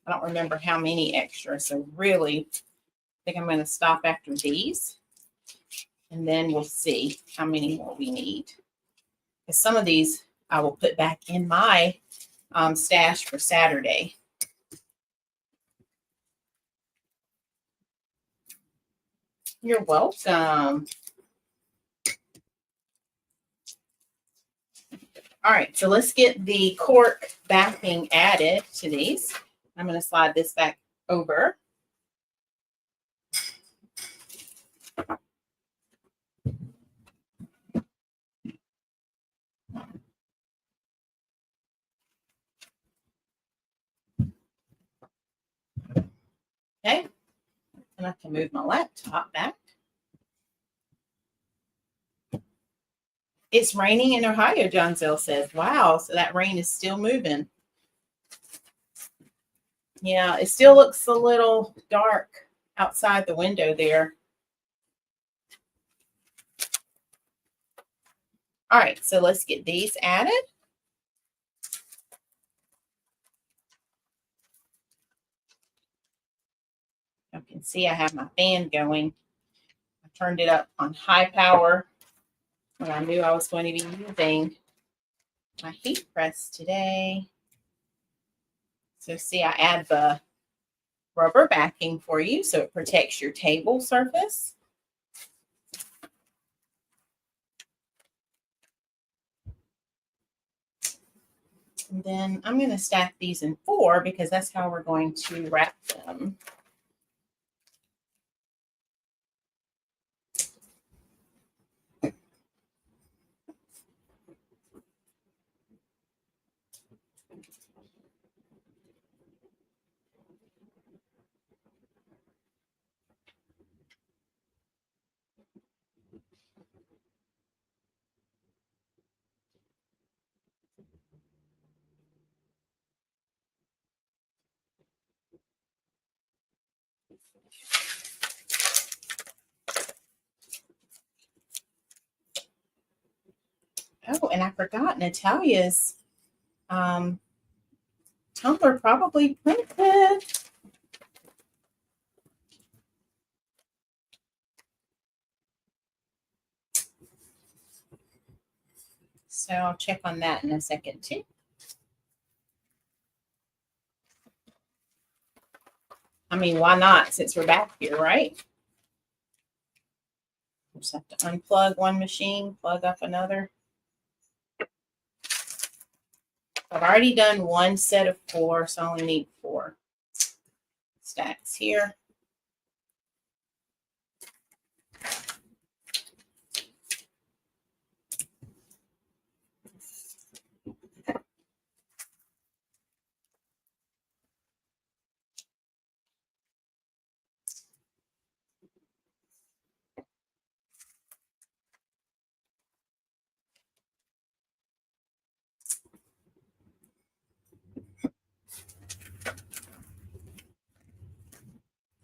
I don't remember how many extra. So really, I think I'm going to stop after these. And then we'll see how many more we need. Because some of these I will put back in my stash for Saturday. You're welcome. All right, so let's get the cork backing added to these. I'm going to slide this back over. Okay, and I can move my laptop back. It's raining in Ohio, John Zell says. Wow, so that rain is still moving. Yeah, it still looks a little dark outside the window there. All right, so let's get these added. You can see I have my fan going. I turned it up on high power when I knew I was going to be using my heat press today. So see, I add the rubber backing for you so it protects your table surface. And then I'm going to stack these in 4 because that's how we're going to wrap them. Oh, and I forgot Natalia's tumbler probably printed. So I'll check on that in a second too. I mean, why not since we're back here, right? Just have to unplug one machine, plug up another. I've already done one set of 4, so I only need 4 stacks here.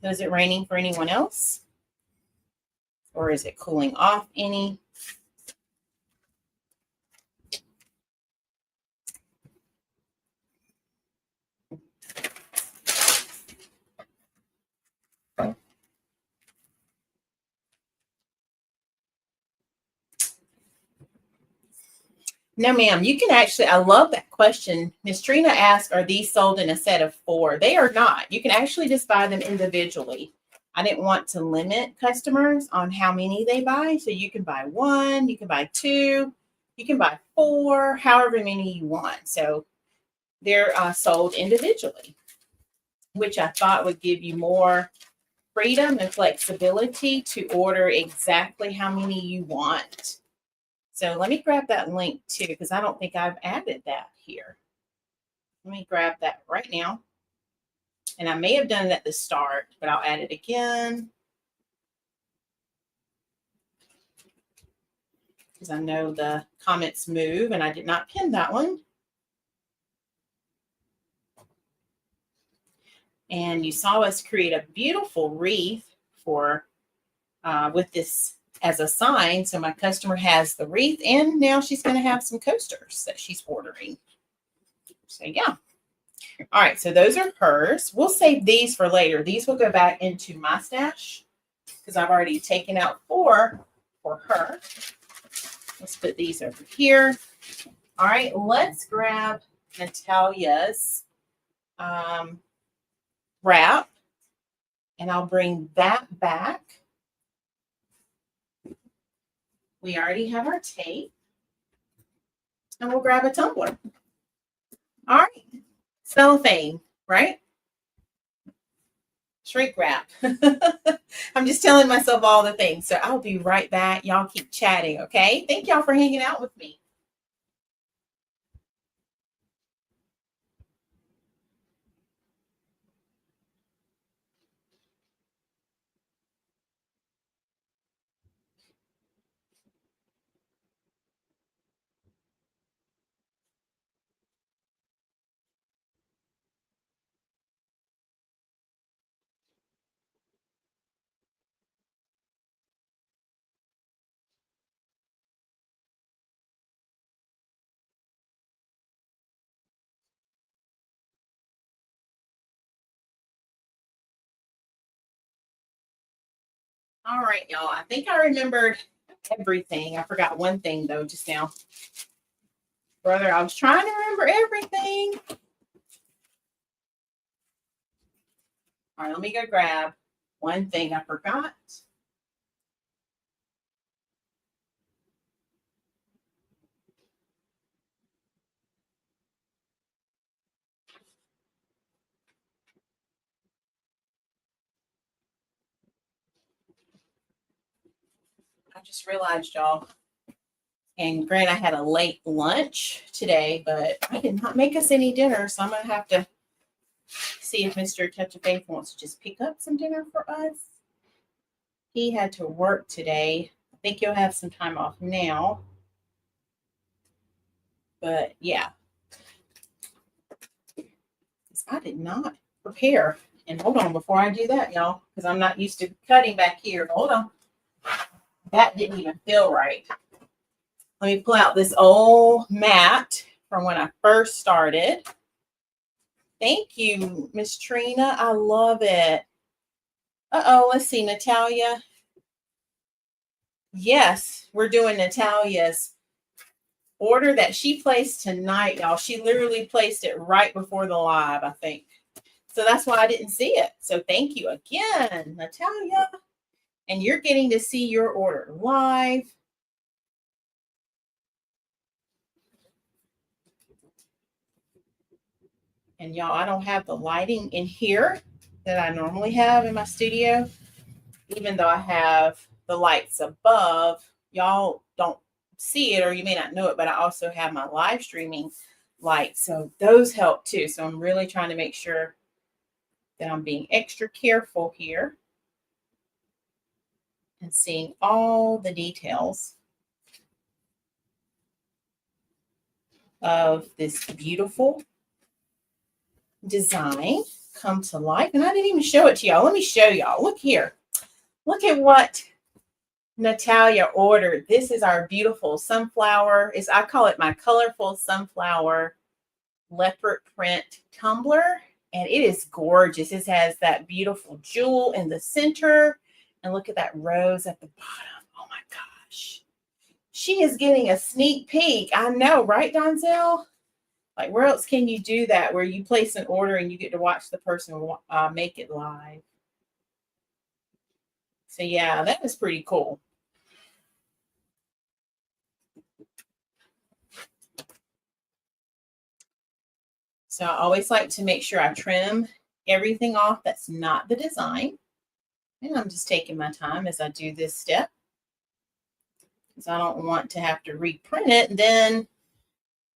So is it raining for anyone else? Or is it cooling off any? No, ma'am. You can actually, I love that question. Miss Trina asked, are these sold in a set of 4? They are not. You can actually just buy them individually. I didn't want to limit customers on how many they buy. So you can buy 1, you can buy 2, you can buy 4, however many you want. So they're sold individually, which I thought would give you more freedom and flexibility to order exactly how many you want. So let me grab that link too, because I don't think I've added that here. Let me grab that right now. And I may have done it at the start, but I'll add it again. Because I know the comments move and I did not pin that one. And you saw us create a beautiful wreath for with this as a sign. So my customer has the wreath and now she's going to have some coasters that she's ordering. So yeah. All right. So those are hers. We'll save these for later. These will go back into my stash because I've already taken out 4 for her. Let's put these over here. All right. Let's grab Natalia's wrap and I'll bring that back. We already have our tape. And we'll grab a tumbler. All right. Cellophane, right? Shrink wrap. I'm just telling myself all the things. So I'll be right back. Y'all keep chatting, okay? Thank y'all for hanging out with me. All right, y'all. I think I remembered everything. I forgot one thing, though, just now. Brother, I was trying to remember everything. All right, let me go grab one thing I forgot. I just realized, y'all, and Grant, I had a late lunch today, but I did not make us any dinner, so I'm going to have to see if Mr. Touch of Faith wants to just pick up some dinner for us. He had to work today. I think he'll have some time off now. But yeah, I did not prepare. And hold on before I do that, y'all, because I'm not used to cutting back here. Hold on. That didn't even feel right. Let me pull out this old mat from when I first started. Thank you, Miss Trina. I love it. Uh-oh, let's see, Natalia. Yes, we're doing Natalia's order that she placed tonight, y'all. She literally placed it right before the live, I think. So that's why I didn't see it. So thank you again, Natalia. And you're getting to see your order live. And y'all, I don't have the lighting in here that I normally have in my studio, even though I have the lights above. Y'all don't see it, or you may not know it, but I also have my live streaming lights. So those help too. So I'm really trying to make sure that I'm being extra careful here and seeing all the details of this beautiful design come to life. And I didn't even show it to y'all. Let me show y'all. Look here. Look at what Natalia ordered. This is our beautiful sunflower. I call it my colorful sunflower leopard print tumbler. And it is gorgeous. It has that beautiful jewel in the center. And look at that rose at the bottom. Oh my gosh. She is getting a sneak peek. I know, right, Donzel? Like, where else can you do that, where you place an order and you get to watch the person make it live? So, yeah, that was pretty cool. So I always like to make sure I trim everything off that's not the design. And I'm just taking my time as I do this step, because I don't want to have to reprint it. And then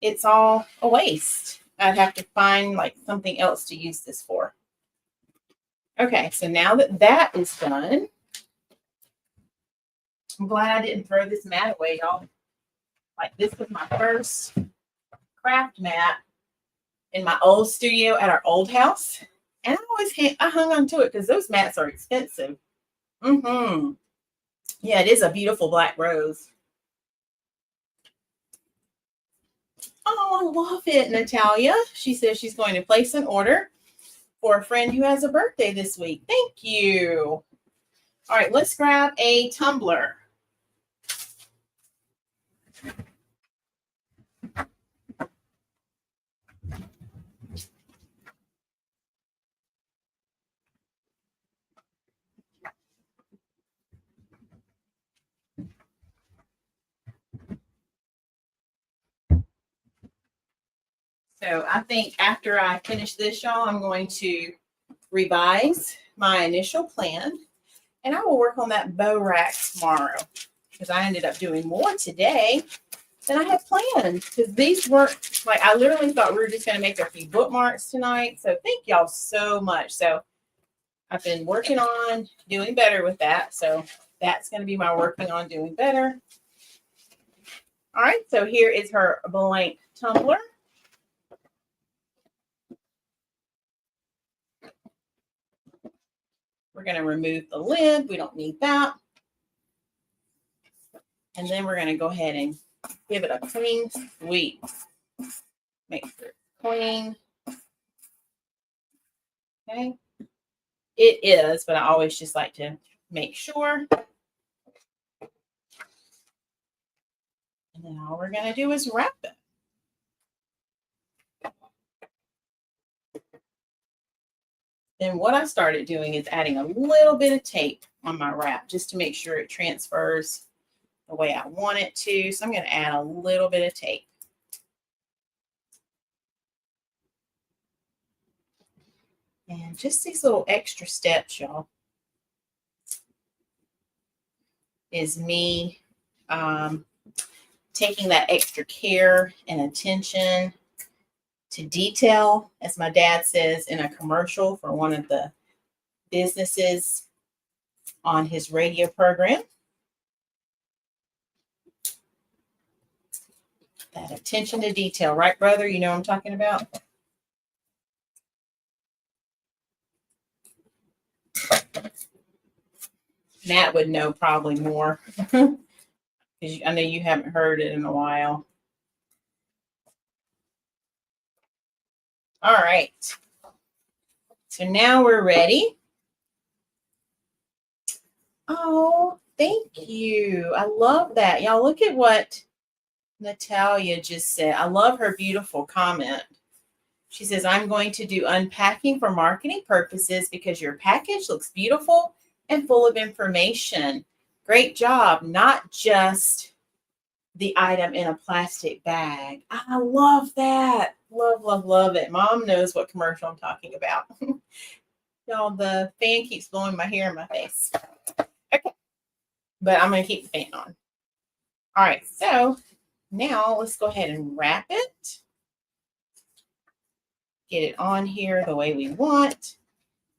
it's all a waste. I'd have to find like something else to use this for. Okay, so now that that is done, I'm glad I didn't throw this mat away, y'all. Like, this was my first craft mat in my old studio at our old house. And I hung on to it because those mats are expensive. Yeah, it is a beautiful black rose. Oh, I love it, Natalia. She says she's going to place an order for a friend who has a birthday this week. Thank you. All right, let's grab a tumbler. So I think after I finish this, y'all, I'm going to revise my initial plan, and I will work on that bow rack tomorrow, because I ended up doing more today than I had planned, because these weren't, like, I literally thought we were just going to make a few bookmarks tonight. So thank y'all so much. So I've been working on doing better with that. So that's going to be my working on doing better. All right, so here is her blank tumbler. We're going to remove the lid. We don't need that. And then we're going to go ahead and give it a clean sweep. Make sure it's clean. Okay. It is, but I always just like to make sure. And then all we're going to do is wrap it. then what I started doing is adding a little bit of tape on my wrap just to make sure it transfers the way I want it to. So I'm going to add a little bit of tape. And just these little extra steps, y'all, is me taking that extra care and attention to detail, as my dad says in a commercial for one of the businesses on his radio program. That attention to detail, right, brother? You know what I'm talking about? Matt would know probably more because I know you haven't heard it in a while. All right. So now we're ready. Oh, thank you. I love that. Y'all look at what Natalia just said. I love her beautiful comment. She says, I'm going to do unpacking for marketing purposes because your package looks beautiful and full of information. Great job. Not just the item in a plastic bag. I love that. Love, love, love it. Mom knows what commercial I'm talking about. Y'all, the fan keeps blowing my hair in my face. Okay. But I'm going to keep the fan on. All right. So now let's go ahead and wrap it. Get it on here the way we want.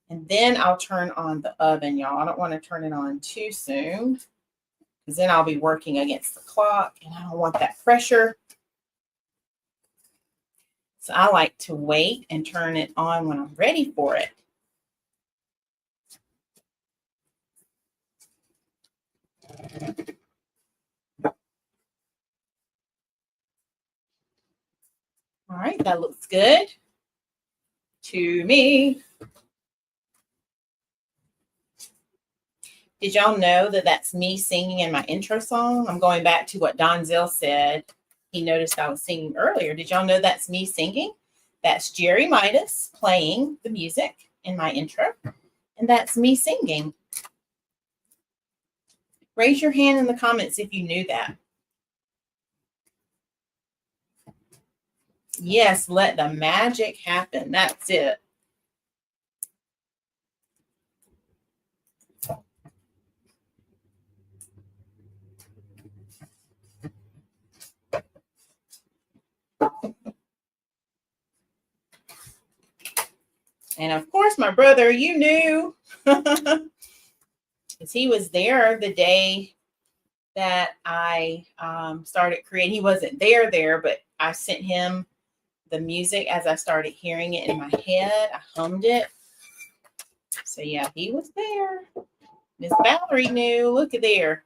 And then I'll turn on the oven, y'all. I don't want to turn it on too soon because then I'll be working against the clock and I don't want that pressure. So I like to wait and turn it on when I'm ready for it. All right, that looks good to me. Did y'all know that that's me singing in my intro song? I'm going back to what Donzel said. He noticed I was singing earlier. Did y'all know that's me singing? That's Jerry Midas playing the music in my intro. And that's me singing. Raise your hand in the comments if you knew that. Yes, let the magic happen. That's it. And of course, my brother, you knew, because he was there the day that I started creating. He wasn't there, but I sent him the music as I started hearing it in my head. I hummed it. So yeah, he was there. Miss Valerie knew. Look at there.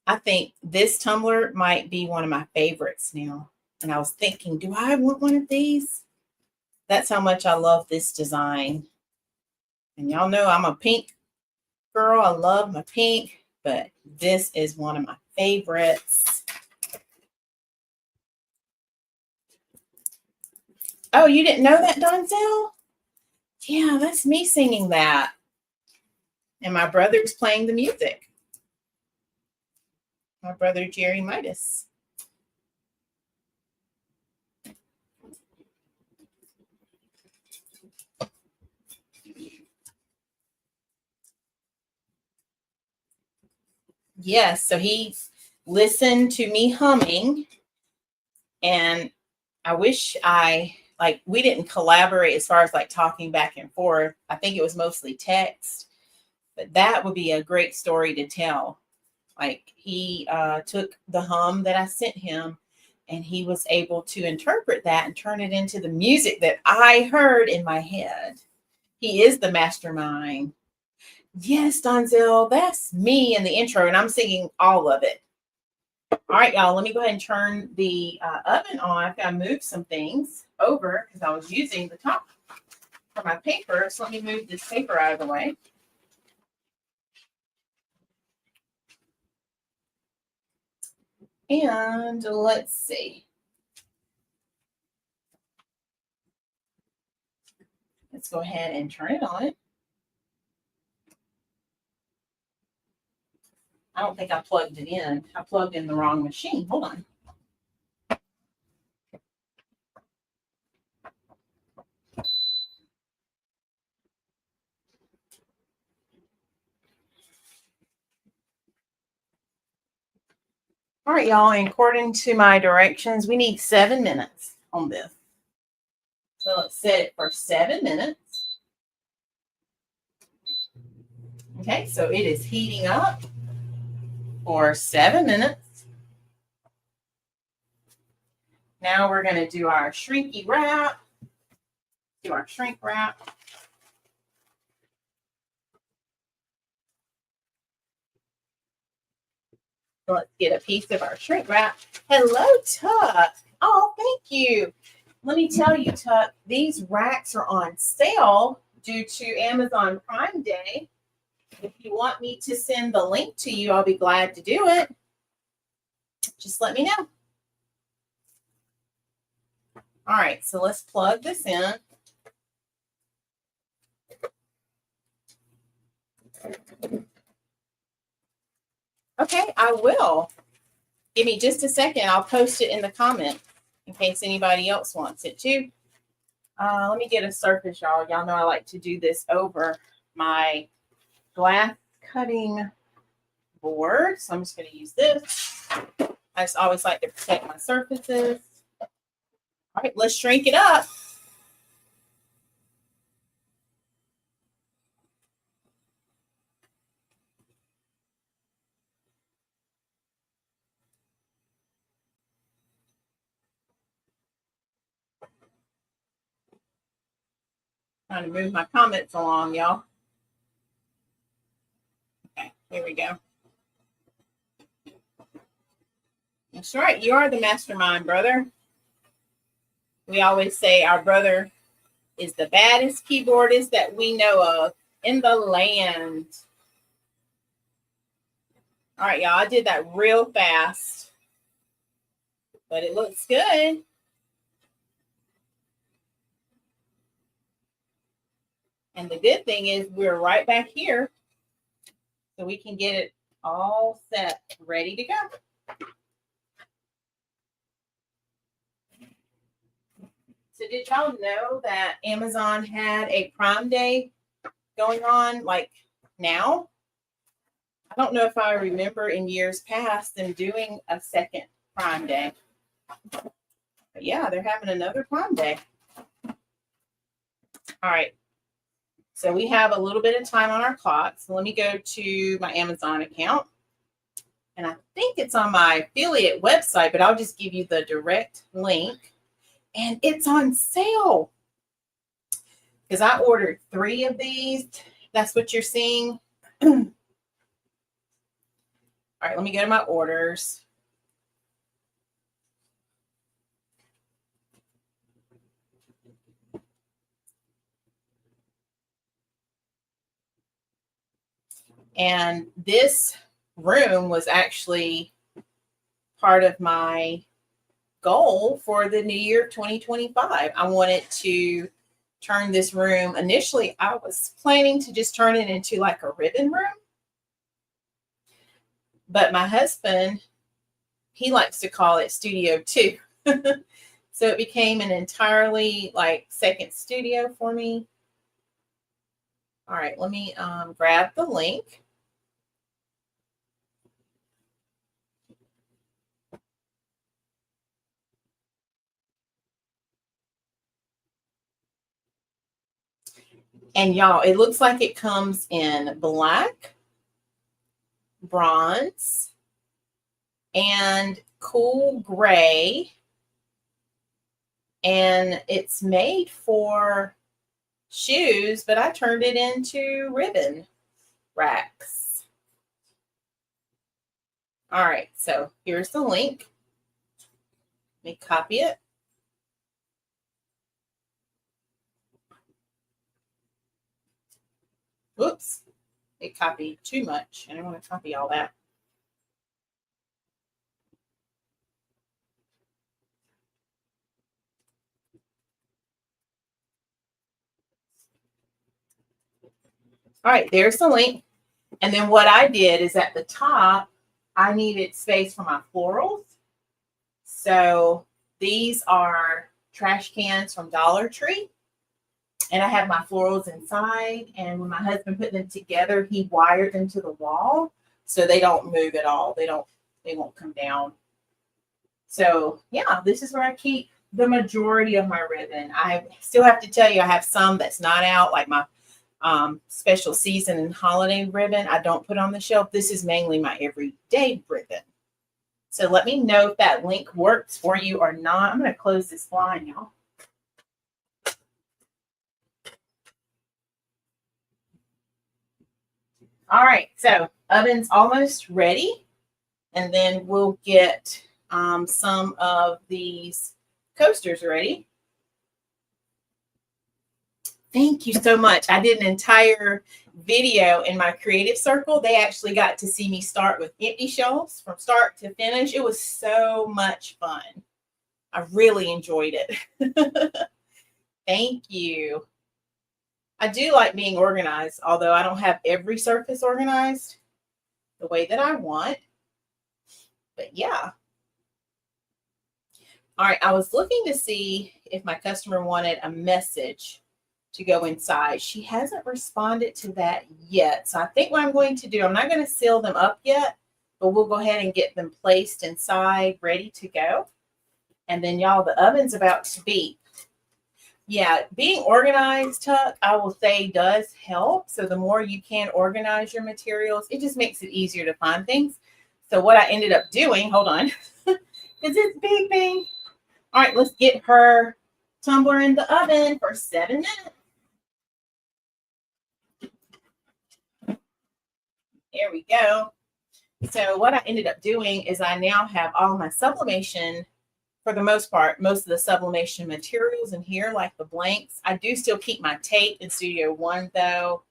I think this tumbler might be one of my favorites now. And I was thinking, do I want one of these? That's how much I love this design. And y'all know I'm a pink girl. I love my pink, but this is one of my favorites. Oh, you didn't know that, Donzel? Yeah, that's me singing that. And my brother's playing the music. My brother, Jerry Midas. Yes, so he listened to me humming, and I wish we didn't collaborate as far as like talking back and forth. I think it was mostly text, but that would be a great story to tell. Like he took the hum that I sent him and he was able to interpret that and turn it into the music that I heard in my head. He is the mastermind. Yes, Donzel, that's me in the intro, and I'm singing all of it. All right, y'all, let me go ahead and turn the oven on. I've got to move some things over because I was using the top for my paper. So let me move this paper out of the way. And let's see. Let's go ahead and turn it on. I don't think I plugged it in. I plugged in the wrong machine. Hold on. All right, y'all, and according to my directions, we need 7 minutes on this. So let's set it for 7 minutes. Okay, so it is heating up for 7 minutes. Now we're going to do our shrinky wrap. Do our shrink wrap. So let's get a piece of our shrink wrap. Hello, Tuck. Oh, thank you. Let me tell you, Tuck, these racks are on sale due to Amazon Prime Day. If you want me to send the link to you, I'll be glad to do it. Just let me know. All right, so let's plug this in. Okay, I will. Give me just a second. I'll post it in the comments in case anybody else wants it too. Let me get a surface, y'all. Y'all know I like to do this over my glass cutting board. So I'm just going to use this. I just always like to protect my surfaces. All right, let's shrink it up. Trying to move my comments along, y'all. Okay, here we go. That's right. You are the mastermind, brother. We always say our brother is the baddest keyboardist that we know of in the land. All right, y'all. I did that real fast, but it looks good. And the good thing is we're right back here, so we can get it all set, ready to go. So did y'all know that Amazon had a Prime Day going on like now? I don't know if I remember in years past them doing a second Prime Day. But yeah, they're having another Prime Day. All right. So we have a little bit of time on our clock. So let me go to my Amazon account. And I think it's on my affiliate website, but I'll just give you the direct link. And it's on sale. Because I ordered 3 of these. That's what you're seeing. All right, let me go to my orders. And this room was actually part of my goal for the new year 2025. I wanted to turn this room. Initially, I was planning to just turn it into like a ribbon room. But my husband, he likes to call it Studio 2. So it became an entirely like second studio for me. All right, let me grab the link. And y'all, it looks like it comes in black, bronze, and cool gray. And it's made for shoes, but I turned it into ribbon racks. All right, so here's the link. Let me copy it. Whoops, it copied too much. I don't want to copy all that. All right, there's the link. And then what I did is at the top, I needed space for my florals. So these are trash cans from Dollar Tree. And I have my florals inside. And when my husband put them together, he wired them to the wall so they don't move at all. They won't come down. So yeah, this is where I keep the majority of my ribbon. I still have to tell you, I have some that's not out, like my special season and holiday ribbon. I don't put on the shelf. This is mainly my everyday ribbon. So let me know if that link works for you or not. I'm going to close this blind, y'all. All right, so oven's almost ready. And then we'll get some of these coasters ready. Thank you so much. I did an entire video in my creative circle. They actually got to see me start with empty shelves from start to finish. It was so much fun. I really enjoyed it. Thank you. I do like being organized, although I don't have every surface organized the way that I want. But yeah. All right, I was looking to see if my customer wanted a message to go inside. She hasn't responded to that yet. So I think what I'm going to do, I'm not going to seal them up yet, but we'll go ahead and get them placed inside, ready to go. And then y'all, the oven's about to beep. Yeah, being organized, Tuck, I will say does help. So the more you can organize your materials, it just makes it easier to find things. So what I ended up doing, hold on, because it's beeping. All right, let's get her tumbler in the oven for 7 minutes. There we go. So what I ended up doing is I now have all my sublimation, for the most part, most of the sublimation materials in here, like the blanks. I do still keep my tape in Studio One though.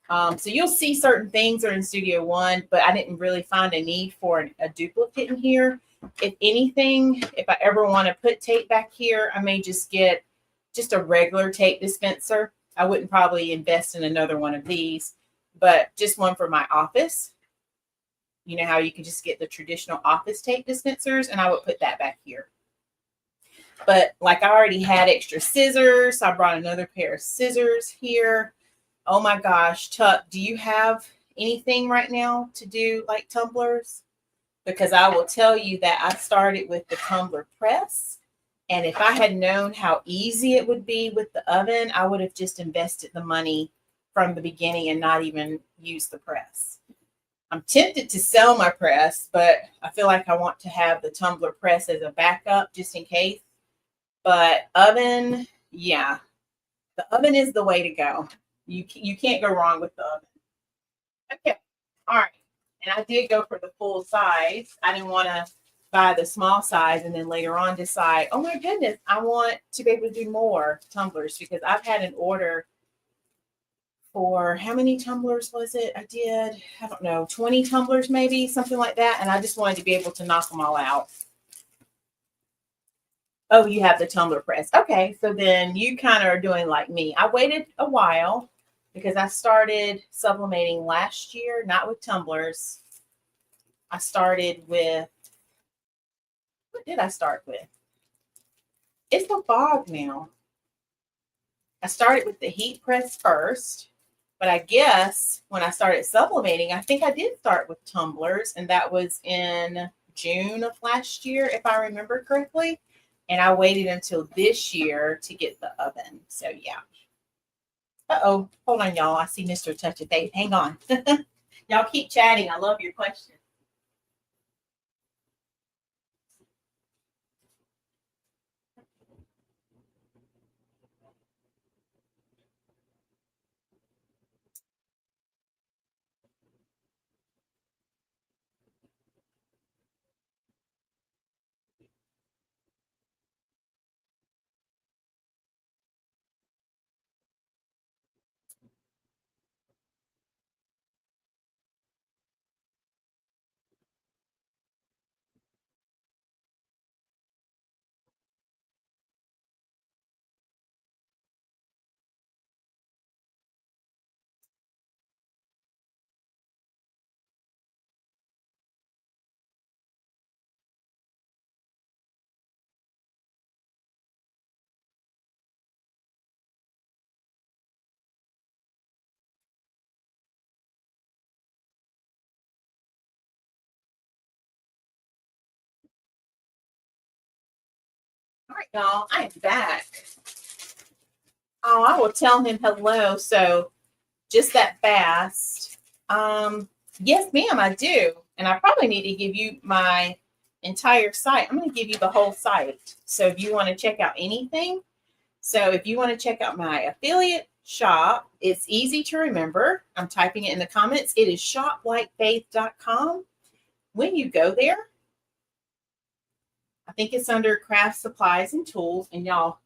So you'll see certain things are in Studio One, but I didn't really find a need for a duplicate in here. If anything, if I ever want to put tape back here, I may just get just a regular tape dispenser. I wouldn't probably invest in another one of these, but just one for my office. You know how you can just get the traditional office tape dispensers, and I would put that back here. But like I already had extra scissors, so I brought another pair of scissors here. Oh my gosh, Chuck, do you have anything right now to do like tumblers? Because I will tell you that I started with the tumbler press. And if I had known how easy it would be with the oven, I would have just invested the money from the beginning and not even used the press. I'm tempted to sell my press, but I feel like I want to have the tumbler press as a backup just in case. But oven, yeah, the oven is the way to go. You can't go wrong with the oven. Okay, all right. And I did go for the full size. I didn't want to buy the small size and then later on decide, oh my goodness, I want to be able to do more tumblers, because I've had an order for how many tumblers was it? I did, I don't know, 20 tumblers maybe, something like that. And I just wanted to be able to knock them all out. Oh, you have the tumbler press. Okay, so then you kind of are doing like me. I waited a while because I started sublimating last year, not with tumblers. I started with, what did I start with? It's the fog now. I started with the heat press first, but I guess when I started sublimating, I think I did start with tumblers, and that was in June of last year, if I remember correctly. And I waited until this year to get the oven. So yeah. Uh-oh. Hold on, y'all. I see Mr. Touch of Faith. Hang on. Y'all keep chatting. I love your questions. y'all, I am back. Oh, I will tell him hello. So just that fast. Yes, ma'am, I do. And I probably need to give you my entire site. I'm going to give you the whole site. So if you want to check out anything, so if you want to check out my affiliate shop, it's easy to remember. I'm typing it in the comments. It is shoplikefaith.com. When you go there, I think it's under craft supplies and tools. And y'all,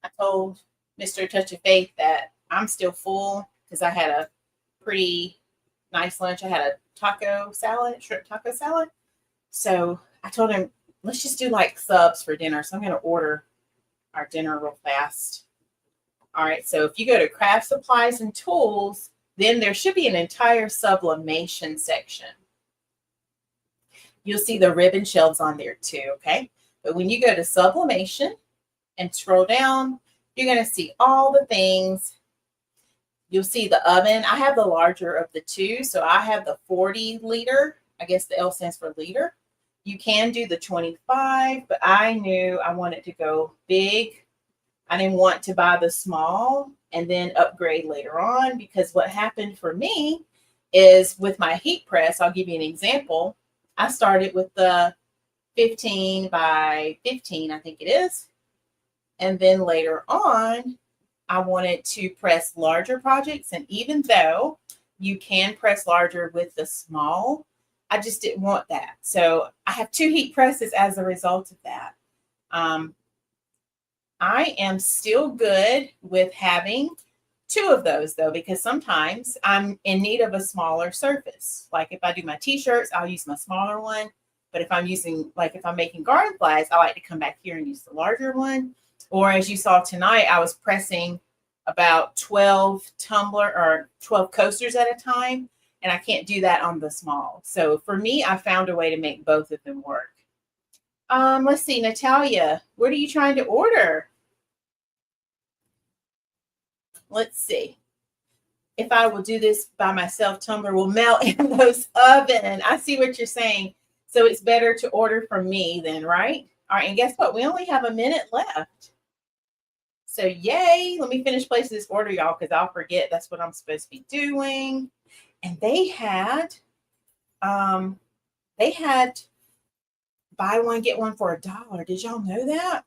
I told Mr. Touch of Faith that I'm still full because I had a pretty nice lunch. I had a taco salad, shrimp taco salad. So I told him, let's just do like subs for dinner. So I'm going to order our dinner real fast. All right. So if you go to craft supplies and tools, then there should be an entire sublimation section. You'll see the ribbon shelves on there too. Okay. But when you go to sublimation and scroll down, you're going to see all the things. You'll see the oven. I have the larger of the two. So I have the 40 liter. I guess the L stands for liter. You can do the 25, but I knew I wanted to go big. I didn't want to buy the small and then upgrade later on, because what happened for me is with my heat press, I'll give you an example. I started with the 15 by 15, I think it is. And then later on, I wanted to press larger projects. And even though you can press larger with the small, I just didn't want that. So I have two heat presses as a result of that. I am still good with having two of those though, because sometimes I'm in need of a smaller surface. Like if I do my t-shirts, I'll use my smaller one. But if I'm using, like if I'm making garden flags, I like to come back here and use the larger one. Or as you saw tonight, I was pressing about 12 tumbler or 12 coasters at a time. And I can't do that on the small. So for me, I found a way to make both of them work. Let's see, Natalia, what are you trying to order? Let's see. If I will do this by myself, tumbler will melt in those oven. I see what you're saying. So it's better to order from me then, right? All right, and guess what? We only have a minute left. So yay. Let me finish placing this order, y'all, because I'll forget that's what I'm supposed to be doing. And they had buy one, get one for $1. Did y'all know that?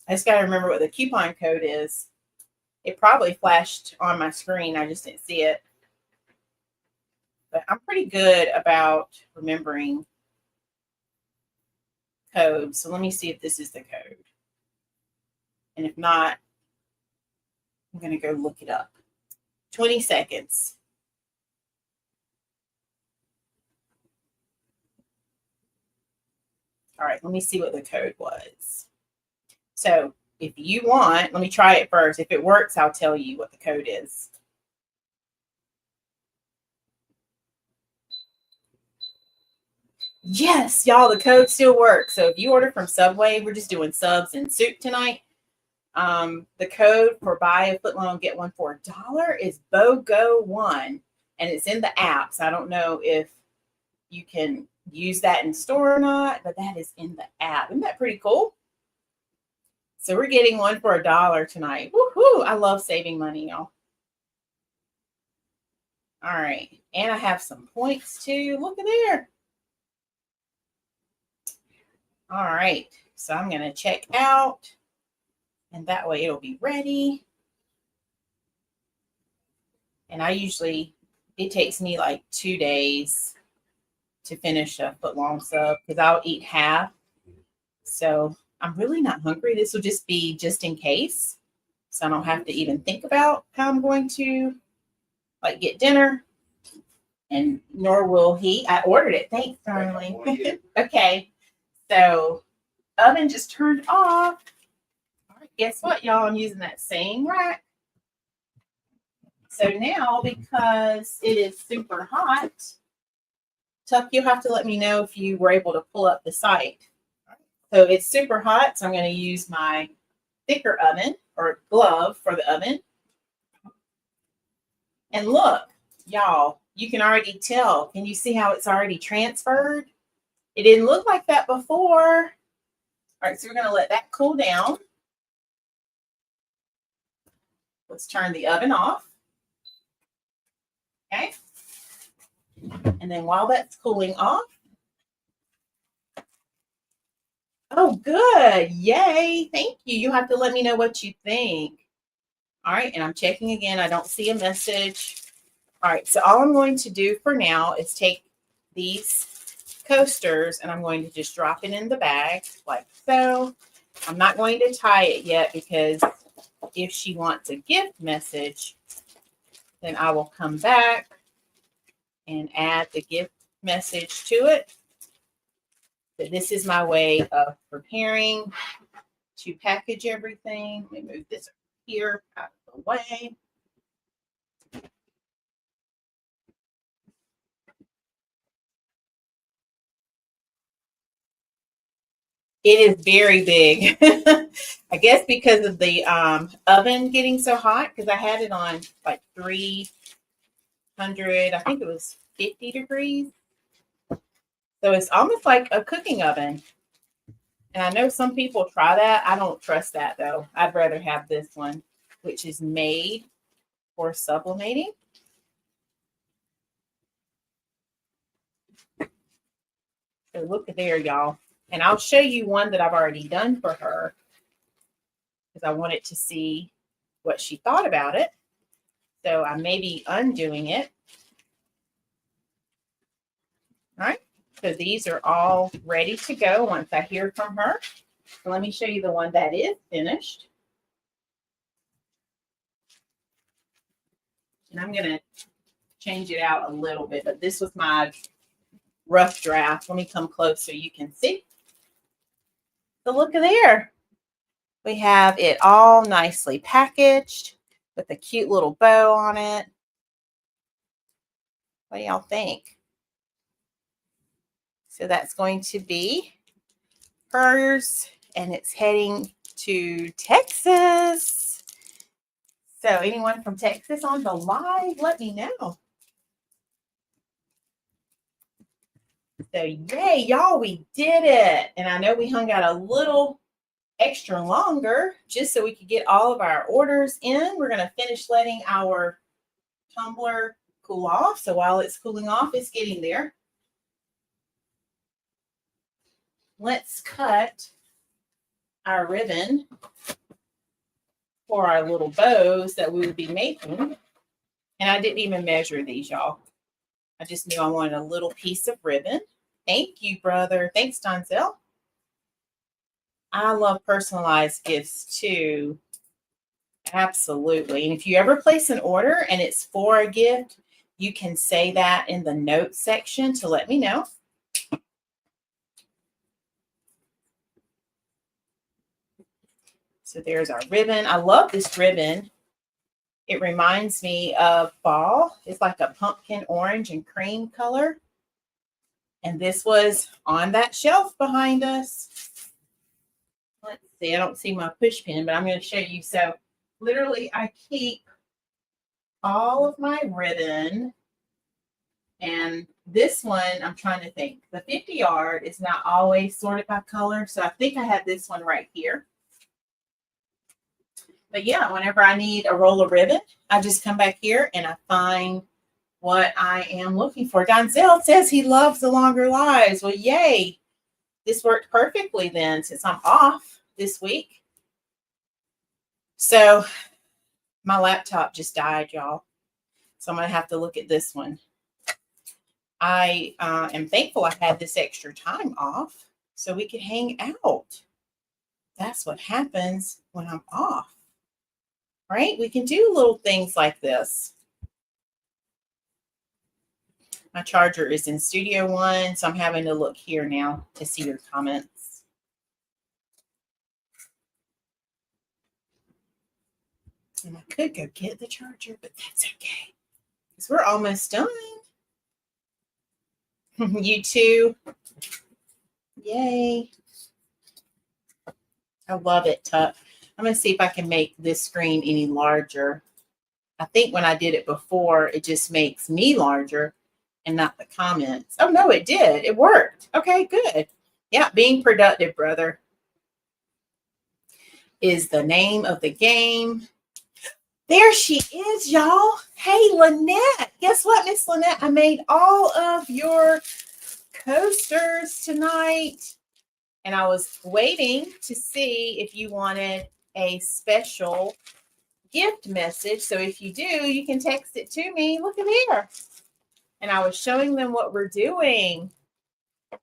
I just got to remember what the coupon code is. It probably flashed on my screen. I just didn't see it. But I'm pretty good about remembering codes. So let me see if this is the code. And if not, I'm going to go look it up. 20 seconds. All right, let me see what the code was. So if you want, let me try it first. If it works, I'll tell you what the code is. Yes, y'all, the code still works. So if you order from Subway, we're just doing subs and soup tonight. The code for buy a footlong, get one for $1 is BOGO1. And it's in the app. So I don't know if you can use that in store or not, but that is in the app. Isn't that pretty cool? So we're getting one for $1 tonight. Woohoo! I love saving money, y'all. All right. And I have some points too. Look at there. All right. So I'm going to check out. And that way it'll be ready. And it takes me like 2 days to finish a foot-long sub because I'll eat half. So I'm really not hungry. This will just be just in case. So I don't have to even think about how I'm going to like get dinner. And nor will he. I ordered it. Thanks, darling. Okay. So oven just turned off. All right, guess what, y'all? I'm using that same rack. So now, because it is super hot, Tuck, you'll have to let me know if you were able to pull up the site. So it's super hot, so I'm going to use my thicker oven or glove for the oven. And look, y'all, you can already tell. Can you see how it's already transferred? It didn't look like that before. All right, so we're going to let that cool down. Let's turn the oven off. Okay. And then while that's cooling off, oh, good. Yay. Thank you. You have to let me know what you think. All right. And I'm checking again. I don't see a message. All right. So all I'm going to do for now is take these coasters and I'm going to just drop it in the bag like so. I'm not going to tie it yet because if she wants a gift message, then I will come back and add the gift message to it. But this is my way of preparing to package everything. Let me move this here out of the way. It is very big. I guess because of the oven getting so hot, because I had it on like 300, I think it was 50 degrees. So it's almost like a cooking oven. And I know some people try that. I don't trust that though. I'd rather have this one, which is made for sublimating. So look at there, y'all. And I'll show you one that I've already done for her because I wanted to see what she thought about it. So I may be undoing it. All right. So these are all ready to go once I hear from her. So let me show you the one that is finished. And I'm going to change it out a little bit, but this was my rough draft. Let me come close so you can see. So look at there. We have it all nicely packaged with a cute little bow on it. What do y'all think? So that's going to be hers, and it's heading to Texas. So anyone from Texas on the live, let me know. So yay, y'all, we did it. And I know we hung out a little extra longer just so we could get all of our orders in. We're going to finish letting our tumbler cool off. So while it's cooling off, it's getting there. Let's cut our ribbon for our little bows that we would be making. And I didn't even measure these, y'all. I just knew I wanted a little piece of ribbon. Thank you, brother. Thanks, Donzel. I love personalized gifts too. Absolutely. And if you ever place an order and it's for a gift, you can say that in the notes section to let me know. So there's our ribbon. I love this ribbon. It reminds me of fall. It's like a pumpkin orange and cream color. And this was on that shelf behind us. Let's see. I don't see my push pin, but I'm going to show you. So literally I keep all of my ribbon. And this one, I'm trying to think. The 50 yard is not always sorted by color. So I think I have this one right here. But yeah, whenever I need a roll of ribbon, I just come back here and I find what I am looking for. Donzel says he loves the longer lives. Well, yay. This worked perfectly then since I'm off this week. So my laptop just died, y'all. So I'm going to have to look at this one. I am thankful I had this extra time off so we could hang out. That's what happens when I'm off, right? We can do little things like this. My charger is in Studio One, so I'm having to look here now to see your comments. And I could go get the charger, but that's okay because we're almost done. You too. Yay. I love it, Tuck. I'm going to see if I can make this screen any larger. I think when I did it before, it just makes me larger and not the comments. Oh, no, it did. It worked. Okay, good. Yeah, being productive, brother. is the name of the game. There she is, y'all. Hey, Lynette. Guess what, Miss Lynette? I made all of your coasters tonight. And I was waiting to see if you wanted a special gift message. So if you do, you can text it to me. Look at here. And I was showing them what we're doing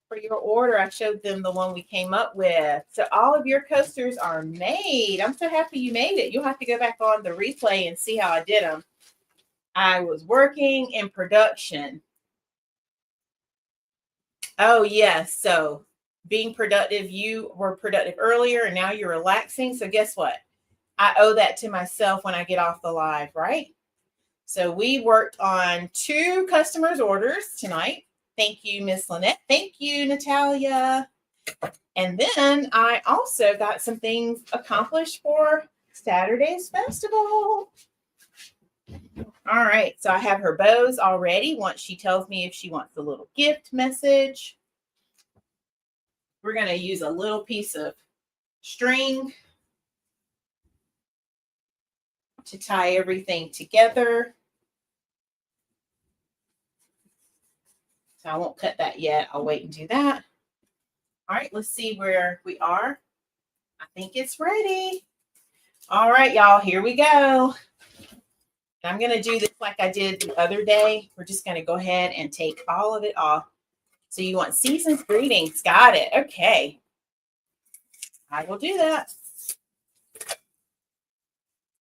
for your order. I showed them the one we came up with. So all of your coasters are made. I'm so happy you made it. You'll have to go back on the replay and see how I did them. I was working in production. Oh, yes. So being productive, you were productive earlier and now you're relaxing. So guess what? I owe that to myself when I get off the live, right? So we worked on 2 customers' orders tonight. Thank you, Miss Lynette. Thank you, Natalia. And then I also got some things accomplished for Saturday's festival. All right, so I have her bows already once she tells me if she wants a little gift message. We're going to use a little piece of string to tie everything together. So I won't cut that yet. I'll wait and do that. All right, let's see where we are. I think it's ready. All right, y'all, here we go. I'm going to do this like I did the other day. We're just going to go ahead and take all of it off. So you want season's greetings. Got it. Okay. I will do that.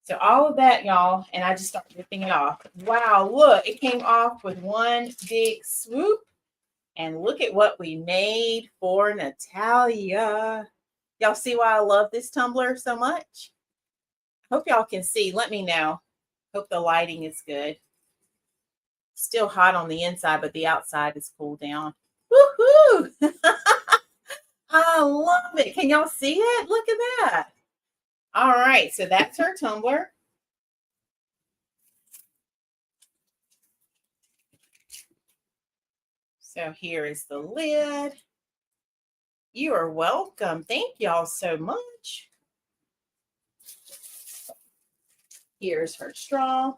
So all of that, y'all, and I just start ripping it off. Wow, look, it came off with one big swoop. And look at what we made for Natalia. Y'all see why I love this tumbler so much? Hope y'all can see. Let me know. Hope the lighting is good. Still hot on the inside, but the outside is cooled down. Woohoo! I love it. Can y'all see it? Look at that. All right, so that's her tumbler. So here is the lid. You are welcome. Thank y'all so much. Here's her straw.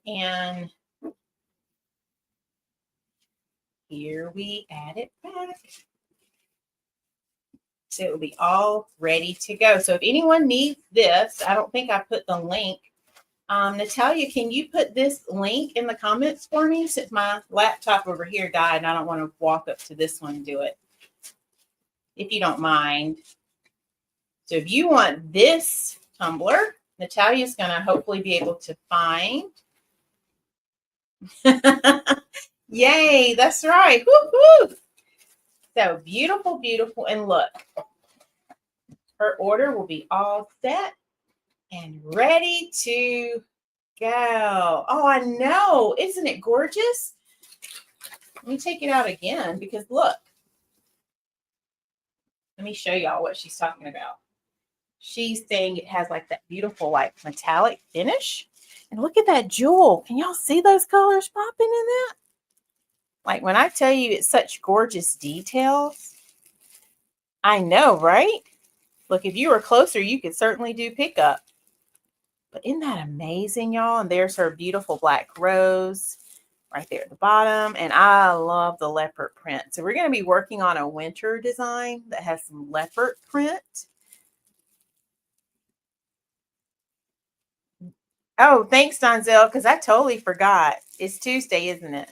And here we add it back. So it will be all ready to go. So if anyone needs this, I don't think I put the link. Natalia, can you put this link in the comments for me since my laptop over here died and I don't want to walk up to this one and do it, if you don't mind. So if you want this tumbler, Natalia's going to hopefully be able to find. Yay, that's right. Woo-hoo. So beautiful, beautiful. And look, her order will be all set and ready to go. Oh, I know. Isn't it gorgeous? Let me take it out again because look. Let me show y'all what she's talking about. She's saying it has like that beautiful like metallic finish. And look at that jewel. Can y'all see those colors popping in that? Like when I tell you it's such gorgeous details. I know, right? Look, if you were closer, you could certainly do pickup. But isn't that amazing, y'all? And there's her beautiful black rose right there at the bottom. And I love the leopard print. So we're going to be working on a winter design that has some leopard print. Oh, thanks, Donzel, because I totally forgot. It's Tuesday, isn't it?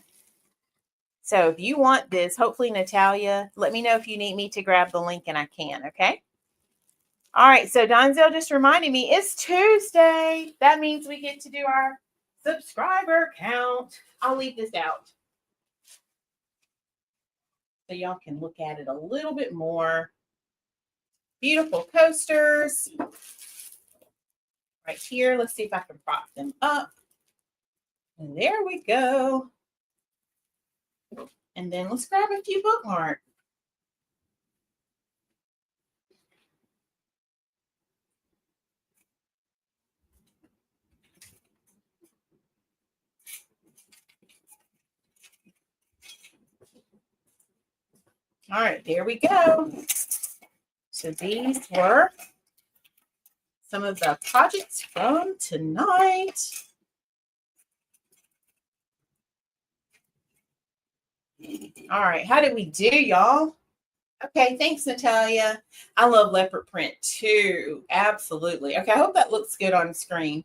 So if you want this, hopefully, Natalia, let me know if you need me to grab the link and I can, okay? All right, so Donzel just reminded me it's Tuesday. That means we get to do our subscriber count. I'll leave this out so y'all can look at it a little bit more. Beautiful coasters. Right here, let's see if I can prop them up. And there we go. And then let's grab a few bookmarks. All right, there we go. So these were some of the projects from tonight. All right, how did we do, y'all? Okay, thanks, Natalia. I love leopard print too. Absolutely. Okay, I hope that looks good on the screen.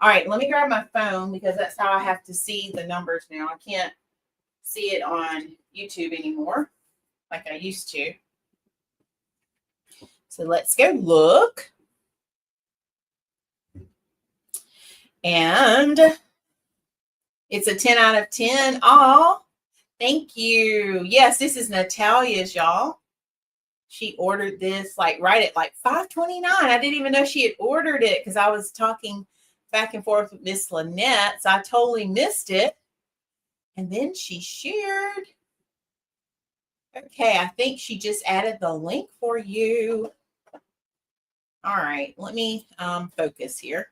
All right, let me grab my phone because that's how I have to see the numbers now. I can't see it on YouTube anymore like I used to. So let's go look. And it's a 10 out of 10. Oh, thank you. Yes, this is Natalia's, y'all. She ordered this like right at like $5.29. I didn't even know she had ordered it because I was talking back and forth with Miss Lynette. So I totally missed it. And then she shared. Okay, I think she just added the link for you. All right, let me focus here.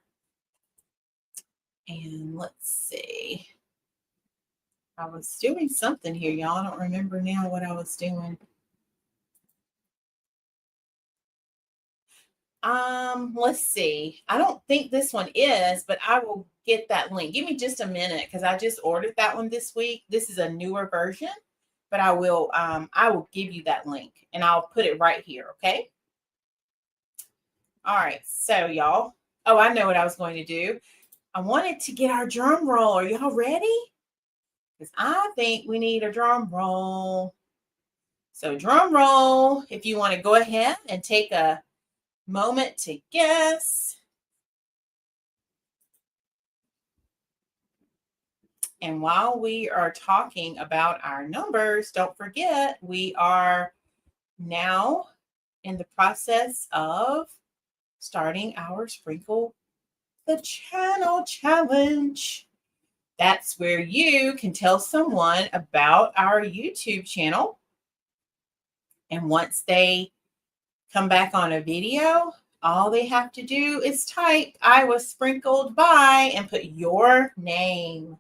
And let's see. I was doing something here, y'all. I don't remember now what I was doing. Let's see. I don't think this one is, but I will get that link. Give me just a minute because I just ordered that one this week. This is a newer version, but I will give you that link and I'll put it right here, okay? All right, so y'all. Oh, I know what I was going to do. I wanted to get our drum roll. Are y'all ready? Because I think we need a drum roll. So drum roll, if you want to go ahead and take a moment to guess. And while we are talking about our numbers, don't forget we are now in the process of starting our Sprinkle the Channel Challenge. That's where you can tell someone about our YouTube channel. And once they come back on a video, all they have to do is type "I was sprinkled by" and put your name.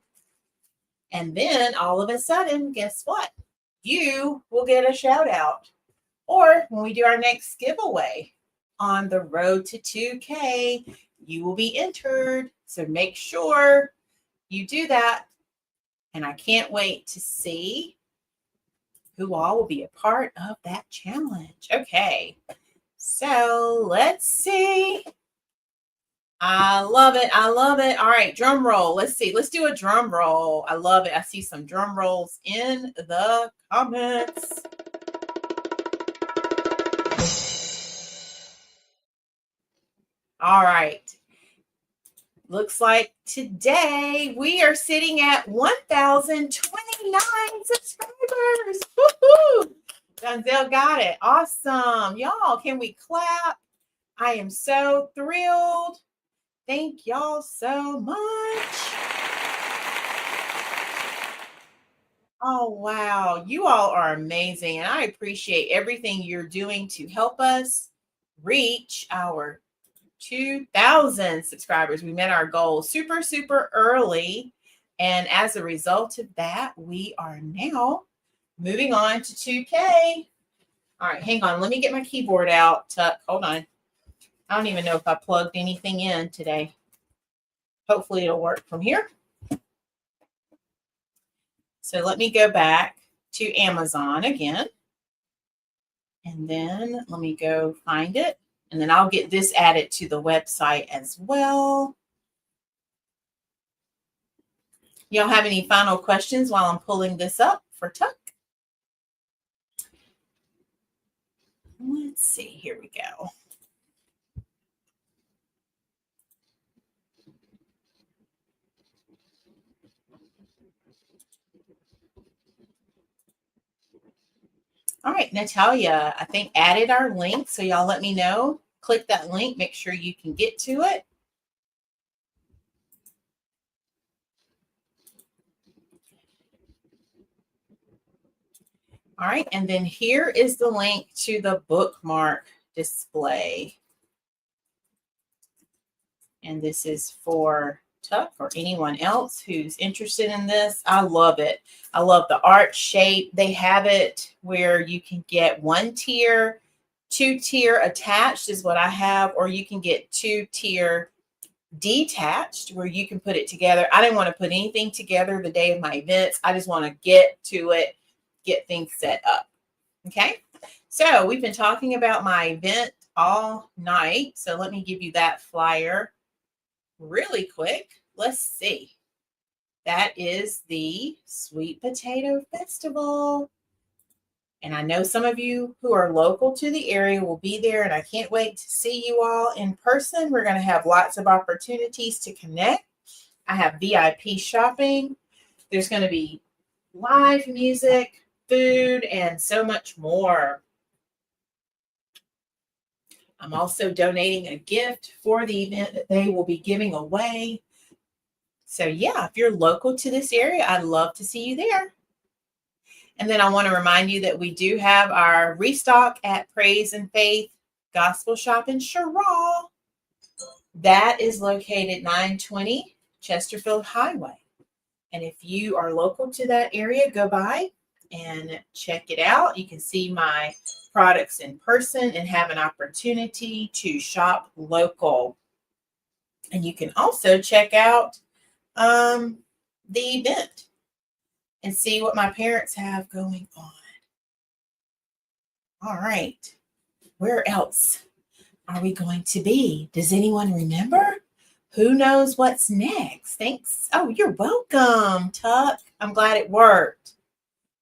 And then all of a sudden, guess what? You will get a shout out. Or when we do our next giveaway on the road to 2K, you will be entered. So make sure you do that. And I can't wait to see who all will be a part of that challenge. Okay, so let's see. I love it. I love it. All right, drum roll. Let's see. Let's do a drum roll. I love it. I see some drum rolls in the comments. All right. Looks like today we are sitting at 1,029 subscribers. Woohoo! Denzel got it. Awesome. Y'all, can we clap? I am so thrilled. Thank y'all so much. Oh, wow. You all are amazing. And I appreciate everything you're doing to help us reach our 2,000 subscribers. We met our goal super, super early. And as a result of that, we are now moving on to 2K. All right, hang on. Let me get my keyboard out. Tuck, hold on. I don't even know if I plugged anything in today. Hopefully it'll work from here. So let me go back to Amazon again. And then let me go find it. And then I'll get this added to the website as well. Y'all have any final questions while I'm pulling this up for Tuck? Let's see. Here we go. All right, Natalia, I think added our link. So y'all let me know. Click that link. Make sure you can get to it. All right, and then here is the link to the bookmark display. And this is for Tuck or anyone else who's interested in this. I love it. I love the art shape. They have it where you can get 1-tier, 2-tier attached is what I have, or you can get 2-tier detached where you can put it together. I didn't want to put anything together the day of my events. I just want to get to it, get things set up. Okay. So we've been talking about my event all night. So let me give you that flyer really quick. Let's see. That is the Sweet Potato Festival. And I know some of you who are local to the area will be there, and I can't wait to see you all in person. We're going to have lots of opportunities to connect. I have VIP shopping. There's going to be live music, food, and so much more. I'm also donating a gift for the event that they will be giving away. So yeah, if you're local to this area, I'd love to see you there. And then I want to remind you that we do have our restock at Praise and Faith Gospel Shop in Sherrall. That is located 920 Chesterfield Highway. And if you are local to that area, go by and check it out. You can see my products in person and have an opportunity to shop local. And you can also check out the event and see what my parents have going on. All right. Where else are we going to be? Does anyone remember? Who knows what's next? Thanks. Oh, you're welcome, Tuck. I'm glad it worked.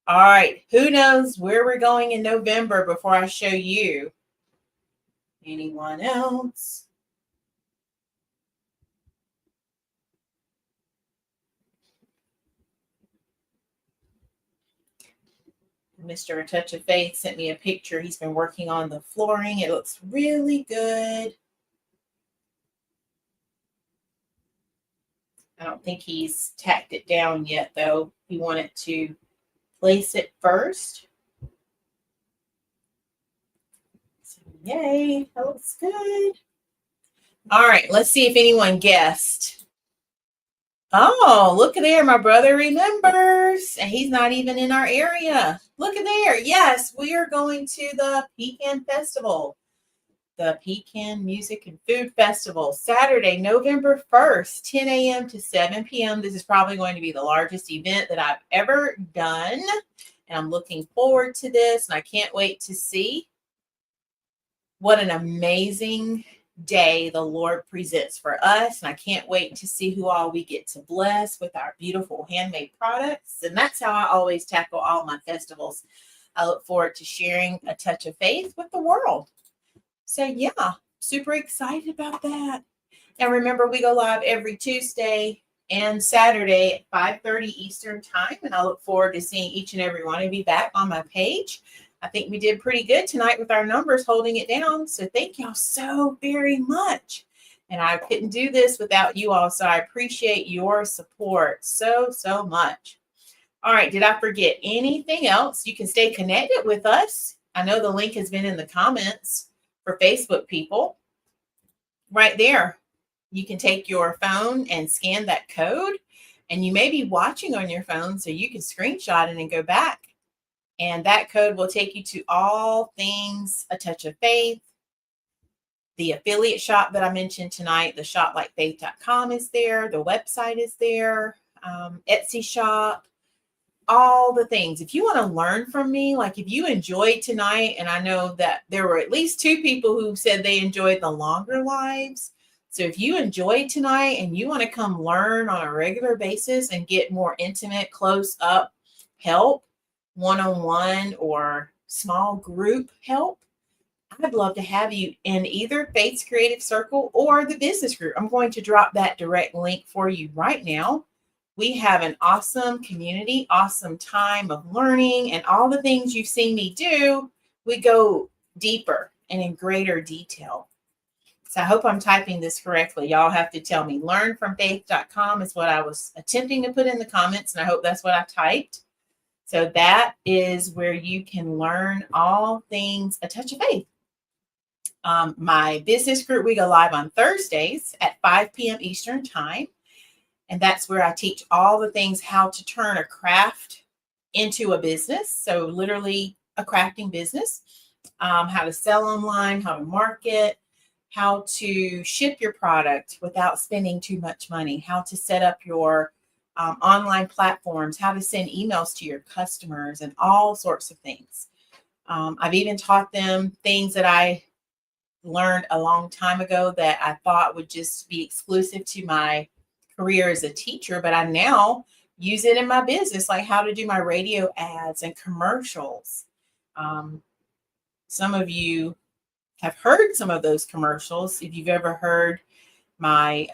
All right. Who knows where we're going in November before I show you? Anyone else? Mr. A Touch of Faith sent me a picture. He's been working on the flooring. It looks really good. I don't think he's tacked it down yet, though. He wanted to place it first. So, yay, that looks good. All right, let's see if anyone guessed. Oh, look at there. My brother remembers, and he's not even in our area. Look at there. Yes, we are going to the Pecan Festival, the Pecan Music and Food Festival, Saturday, November 1st, 10 a.m. to 7 p.m. This is probably going to be the largest event that I've ever done, and I'm looking forward to this, and I can't wait to see what an amazing day the Lord presents for us. And I can't wait to see who all we get to bless with our beautiful handmade products. And that's how I always tackle all my festivals. I look forward to sharing a touch of faith with the world. So yeah, super excited about that. And remember, we go live every Tuesday and Saturday at 5:30 Eastern time. And I look forward to seeing each and every one of you back on my page. I think we did pretty good tonight with our numbers holding it down. So thank y'all so very much. And I couldn't do this without you all. So I appreciate your support so much. All right. Did I forget anything else? You can stay connected with us. I know the link has been in the comments for Facebook people. Right there. You can take your phone and scan that code. And you may be watching on your phone, so you can screenshot it and go back. And that code will take you to all things A Touch of Faith. The affiliate shop that I mentioned tonight, the shoplikefaith.com is there. The website is there. Etsy shop. All the things. If you want to learn from me, like if you enjoyed tonight, and I know that there were at least 2 people who said they enjoyed the longer lives. So if you enjoyed tonight and you want to come learn on a regular basis and get more intimate, close up help, one-on-one or small group help, I'd love to have you in either Faith's Creative Circle or the business group. I'm going to drop that direct link for you right now. We have an awesome community, awesome time of learning, and all the things you've seen me do, we go deeper and in greater detail. So I hope I'm typing this correctly. Y'all have to tell me. Learnfromfaith.com is what I was attempting to put in the comments, and I hope that's what I typed. So that is where you can learn all things A Touch of Faith. My business group, we go live on Thursdays at 5 p.m. Eastern time. And that's where I teach all the things how to turn a craft into a business. So literally a crafting business, how to sell online, how to market, how to ship your product without spending too much money, how to set up your online platforms, how to send emails to your customers, and all sorts of things. I've even taught them things that I learned a long time ago that I thought would just be exclusive to my career as a teacher, but I now use it in my business, like how to do my radio ads and commercials. Some of you have heard some of those commercials. If you've ever heard my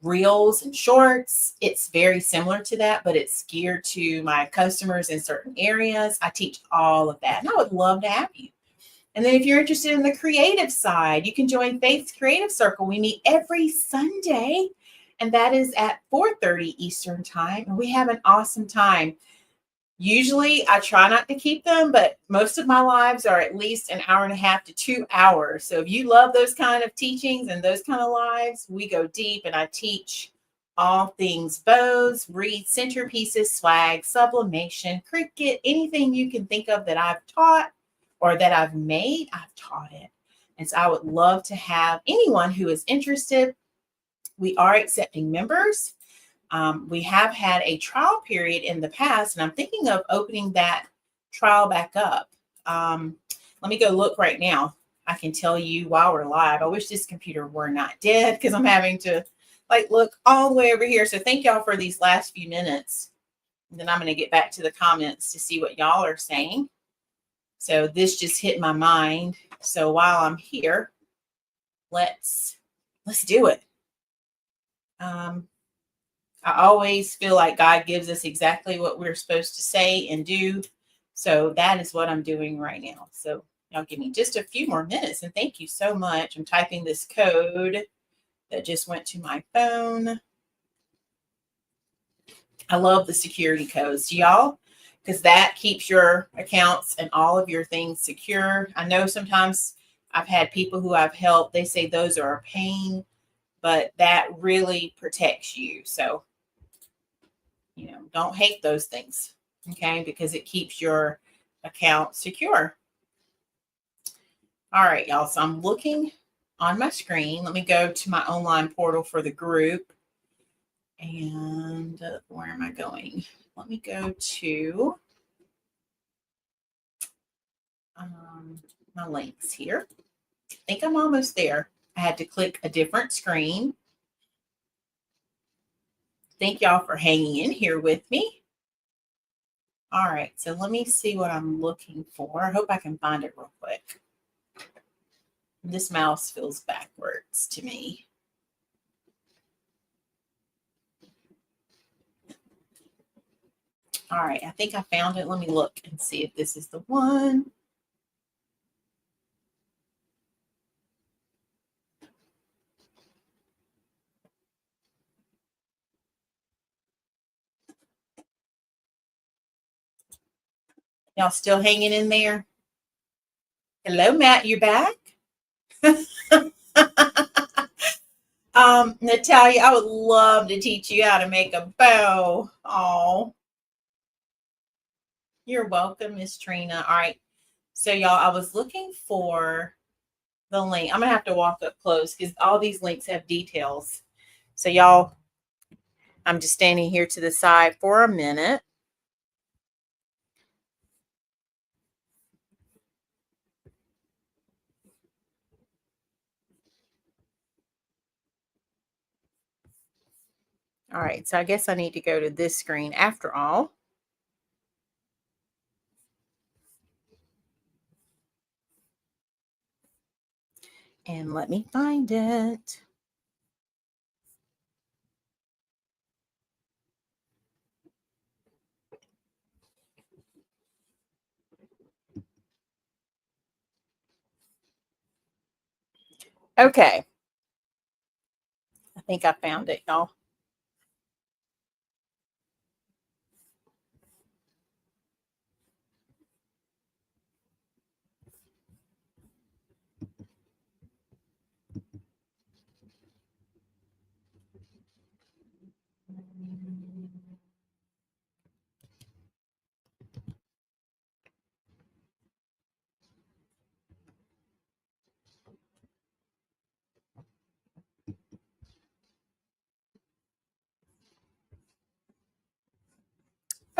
reels and shorts, it's very similar to that, but it's geared to my customers in certain areas. I teach all of that, and I would love to have you. And then if you're interested in the creative side, you can join Faith's Creative Circle. We meet every Sunday, and that is at 4:30 Eastern Time, and we have an awesome time. Usually I try not to keep them, but most of my lives are at least an hour and a half to 2 hours. So if you love those kind of teachings and those kind of lives, we go deep, and I teach all things bows, wreaths, centerpieces, swag, sublimation, cricket, anything you can think of that I've taught or that I've made, I've taught it. And so I would love to have anyone who is interested. We are accepting members. We have had a trial period in the past, and I'm thinking of opening that trial back up. Let me go look right now. I can tell you while we're live. I wish this computer were not dead because I'm having to look all the way over here. So thank y'all for these last few minutes. And then I'm going to get back to the comments to see what y'all are saying. So this just hit my mind. So while I'm here, let's do it. I always feel like God gives us exactly what we're supposed to say and do. So that is what I'm doing right now. So y'all give me just a few more minutes, and thank you so much. I'm typing this code that just went to my phone. I love the security codes, y'all, because that keeps your accounts and all of your things secure. I know sometimes I've had people who I've helped, they say those are a pain, but that really protects you. So don't hate those things, okay? Because it keeps your account secure. All right, y'all. So I'm looking on my screen. Let me go to my online portal for the group. And where am I going? Let me go to my links here. I think I'm almost there. I had to click a different screen. Thank y'all for hanging in here with me. All right, so let me see what I'm looking for. I hope I can find it real quick. This mouse feels backwards to me. All right, I think I found it. Let me look and see if this is the one. Y'all still hanging in there? Hello, Matt, you back? Natalia, I would love to teach you how to make a bow. Oh, you're welcome, Miss Trina. All right. So y'all, I was looking for the link. I'm gonna have to walk up close because all these links have details. So y'all, I'm just standing here to the side for a minute. All right, so I guess I need to go to this screen after all. And let me find it. Okay. I think I found it, y'all.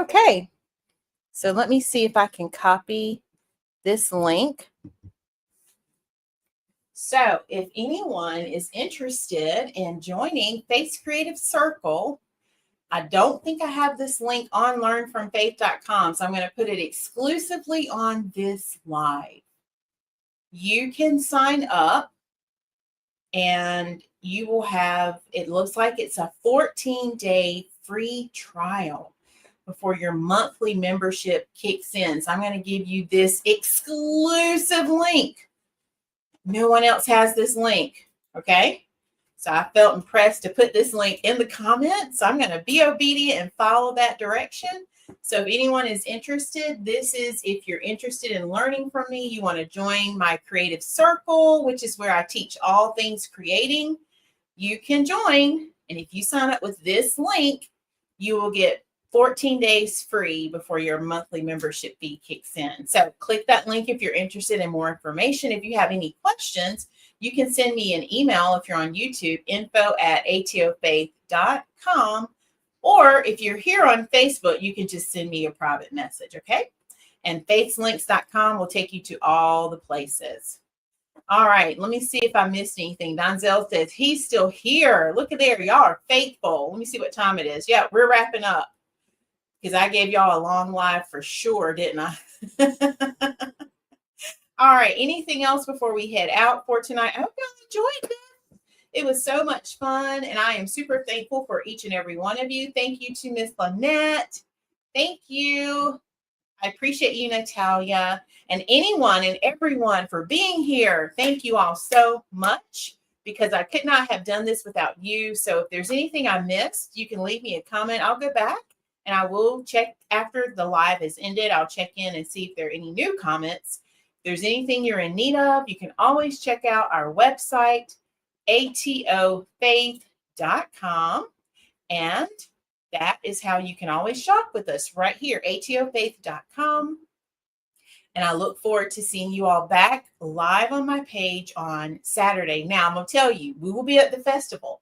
Okay, so let me see if I can copy this link. So if anyone is interested in joining Faith's Creative Circle, I don't think I have this link on learnfromfaith.com, so I'm going to put it exclusively on this live. You can sign up and you will have, it looks like it's a 14-day free trial before your monthly membership kicks in. So I'm going to give you this exclusive link. No one else has this link, okay? So I felt impressed to put this link in the comments. So I'm going to be obedient and follow that direction. So if anyone is interested, this is if you're interested in learning from me, you want to join my creative circle, which is where I teach all things creating, you can join. And if you sign up with this link, you will get 14 days free before your monthly membership fee kicks in. So click that link if you're interested in more information. If you have any questions, you can send me an email if you're on YouTube, info@atofaith.com. Or if you're here on Facebook, you can just send me a private message, okay? And faithslinks.com will take you to all the places. All right, let me see if I missed anything. Donzel says he's still here. Look at there. Y'all are faithful. Let me see what time it is. Yeah, we're wrapping up because I gave y'all a long live for sure, didn't I? All right, anything else before we head out for tonight? I hope y'all enjoyed this. It was so much fun, and I am super thankful for each and every one of you. Thank you to Miss Lynette. Thank you. I appreciate you, Natalia, and anyone and everyone for being here. Thank you all so much, because I could not have done this without you. So if there's anything I missed, you can leave me a comment. I'll go back, and I will check after the live has ended. I'll check in and see if there are any new comments. If there's anything you're in need of, you can always check out our website, atofaith.com, and that is how you can always shop with us right here, atofaith.com. And I look forward to seeing you all back live on my page on Saturday. Now, I'm going to tell you, we will be at the festival.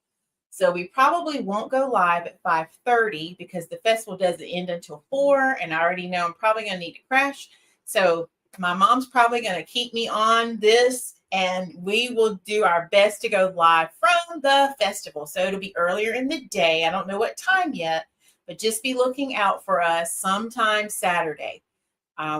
So we probably won't go live at 5:30 because the festival doesn't end until 4. And I already know I'm probably going to need to crash. So my mom's probably going to keep me on this, and we will do our best to go live from the festival. So it'll be earlier in the day. I don't know what time yet, but just be looking out for us sometime Saturday.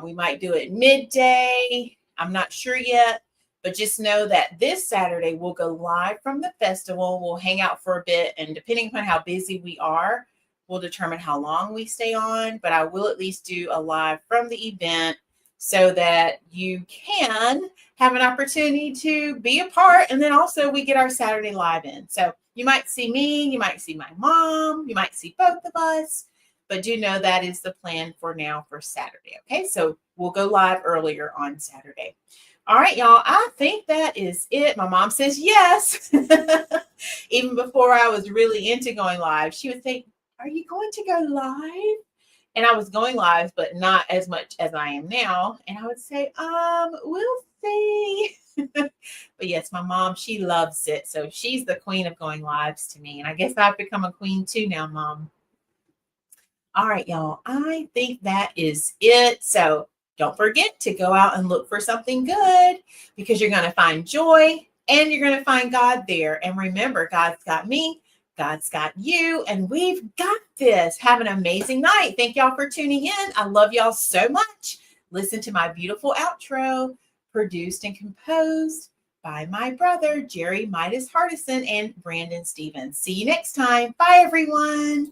We might do it midday. I'm not sure yet, but just know that this Saturday we'll go live from the festival. We'll hang out for a bit, and depending upon how busy we are, we'll determine how long we stay on. But I will at least do a live from the event, so that you can have an opportunity to be a part. And then also we get our Saturday live in. So you might see me, you might see my mom, you might see both of us, but do know that is the plan for now for Saturday. Okay, so we'll go live earlier on Saturday. All right, y'all, I think that is it. My mom says yes. Even before I was really into going live, she would say, "Are you going to go live?" And I was going live, but not as much as I am now. And I would say, we'll see. But yes, my mom, she loves it. So she's the queen of going lives to me. And I guess I've become a queen too now, Mom. All right, y'all. I think that is it. So don't forget to go out and look for something good, because you're going to find joy and you're going to find God there. And remember, God's got me. God's got you, and we've got this. Have an amazing night. Thank y'all for tuning in. I love y'all so much. Listen to my beautiful outro, produced and composed by my brother, Jerry Midas Hardison and Brandon Stevens. See you next time. Bye, everyone.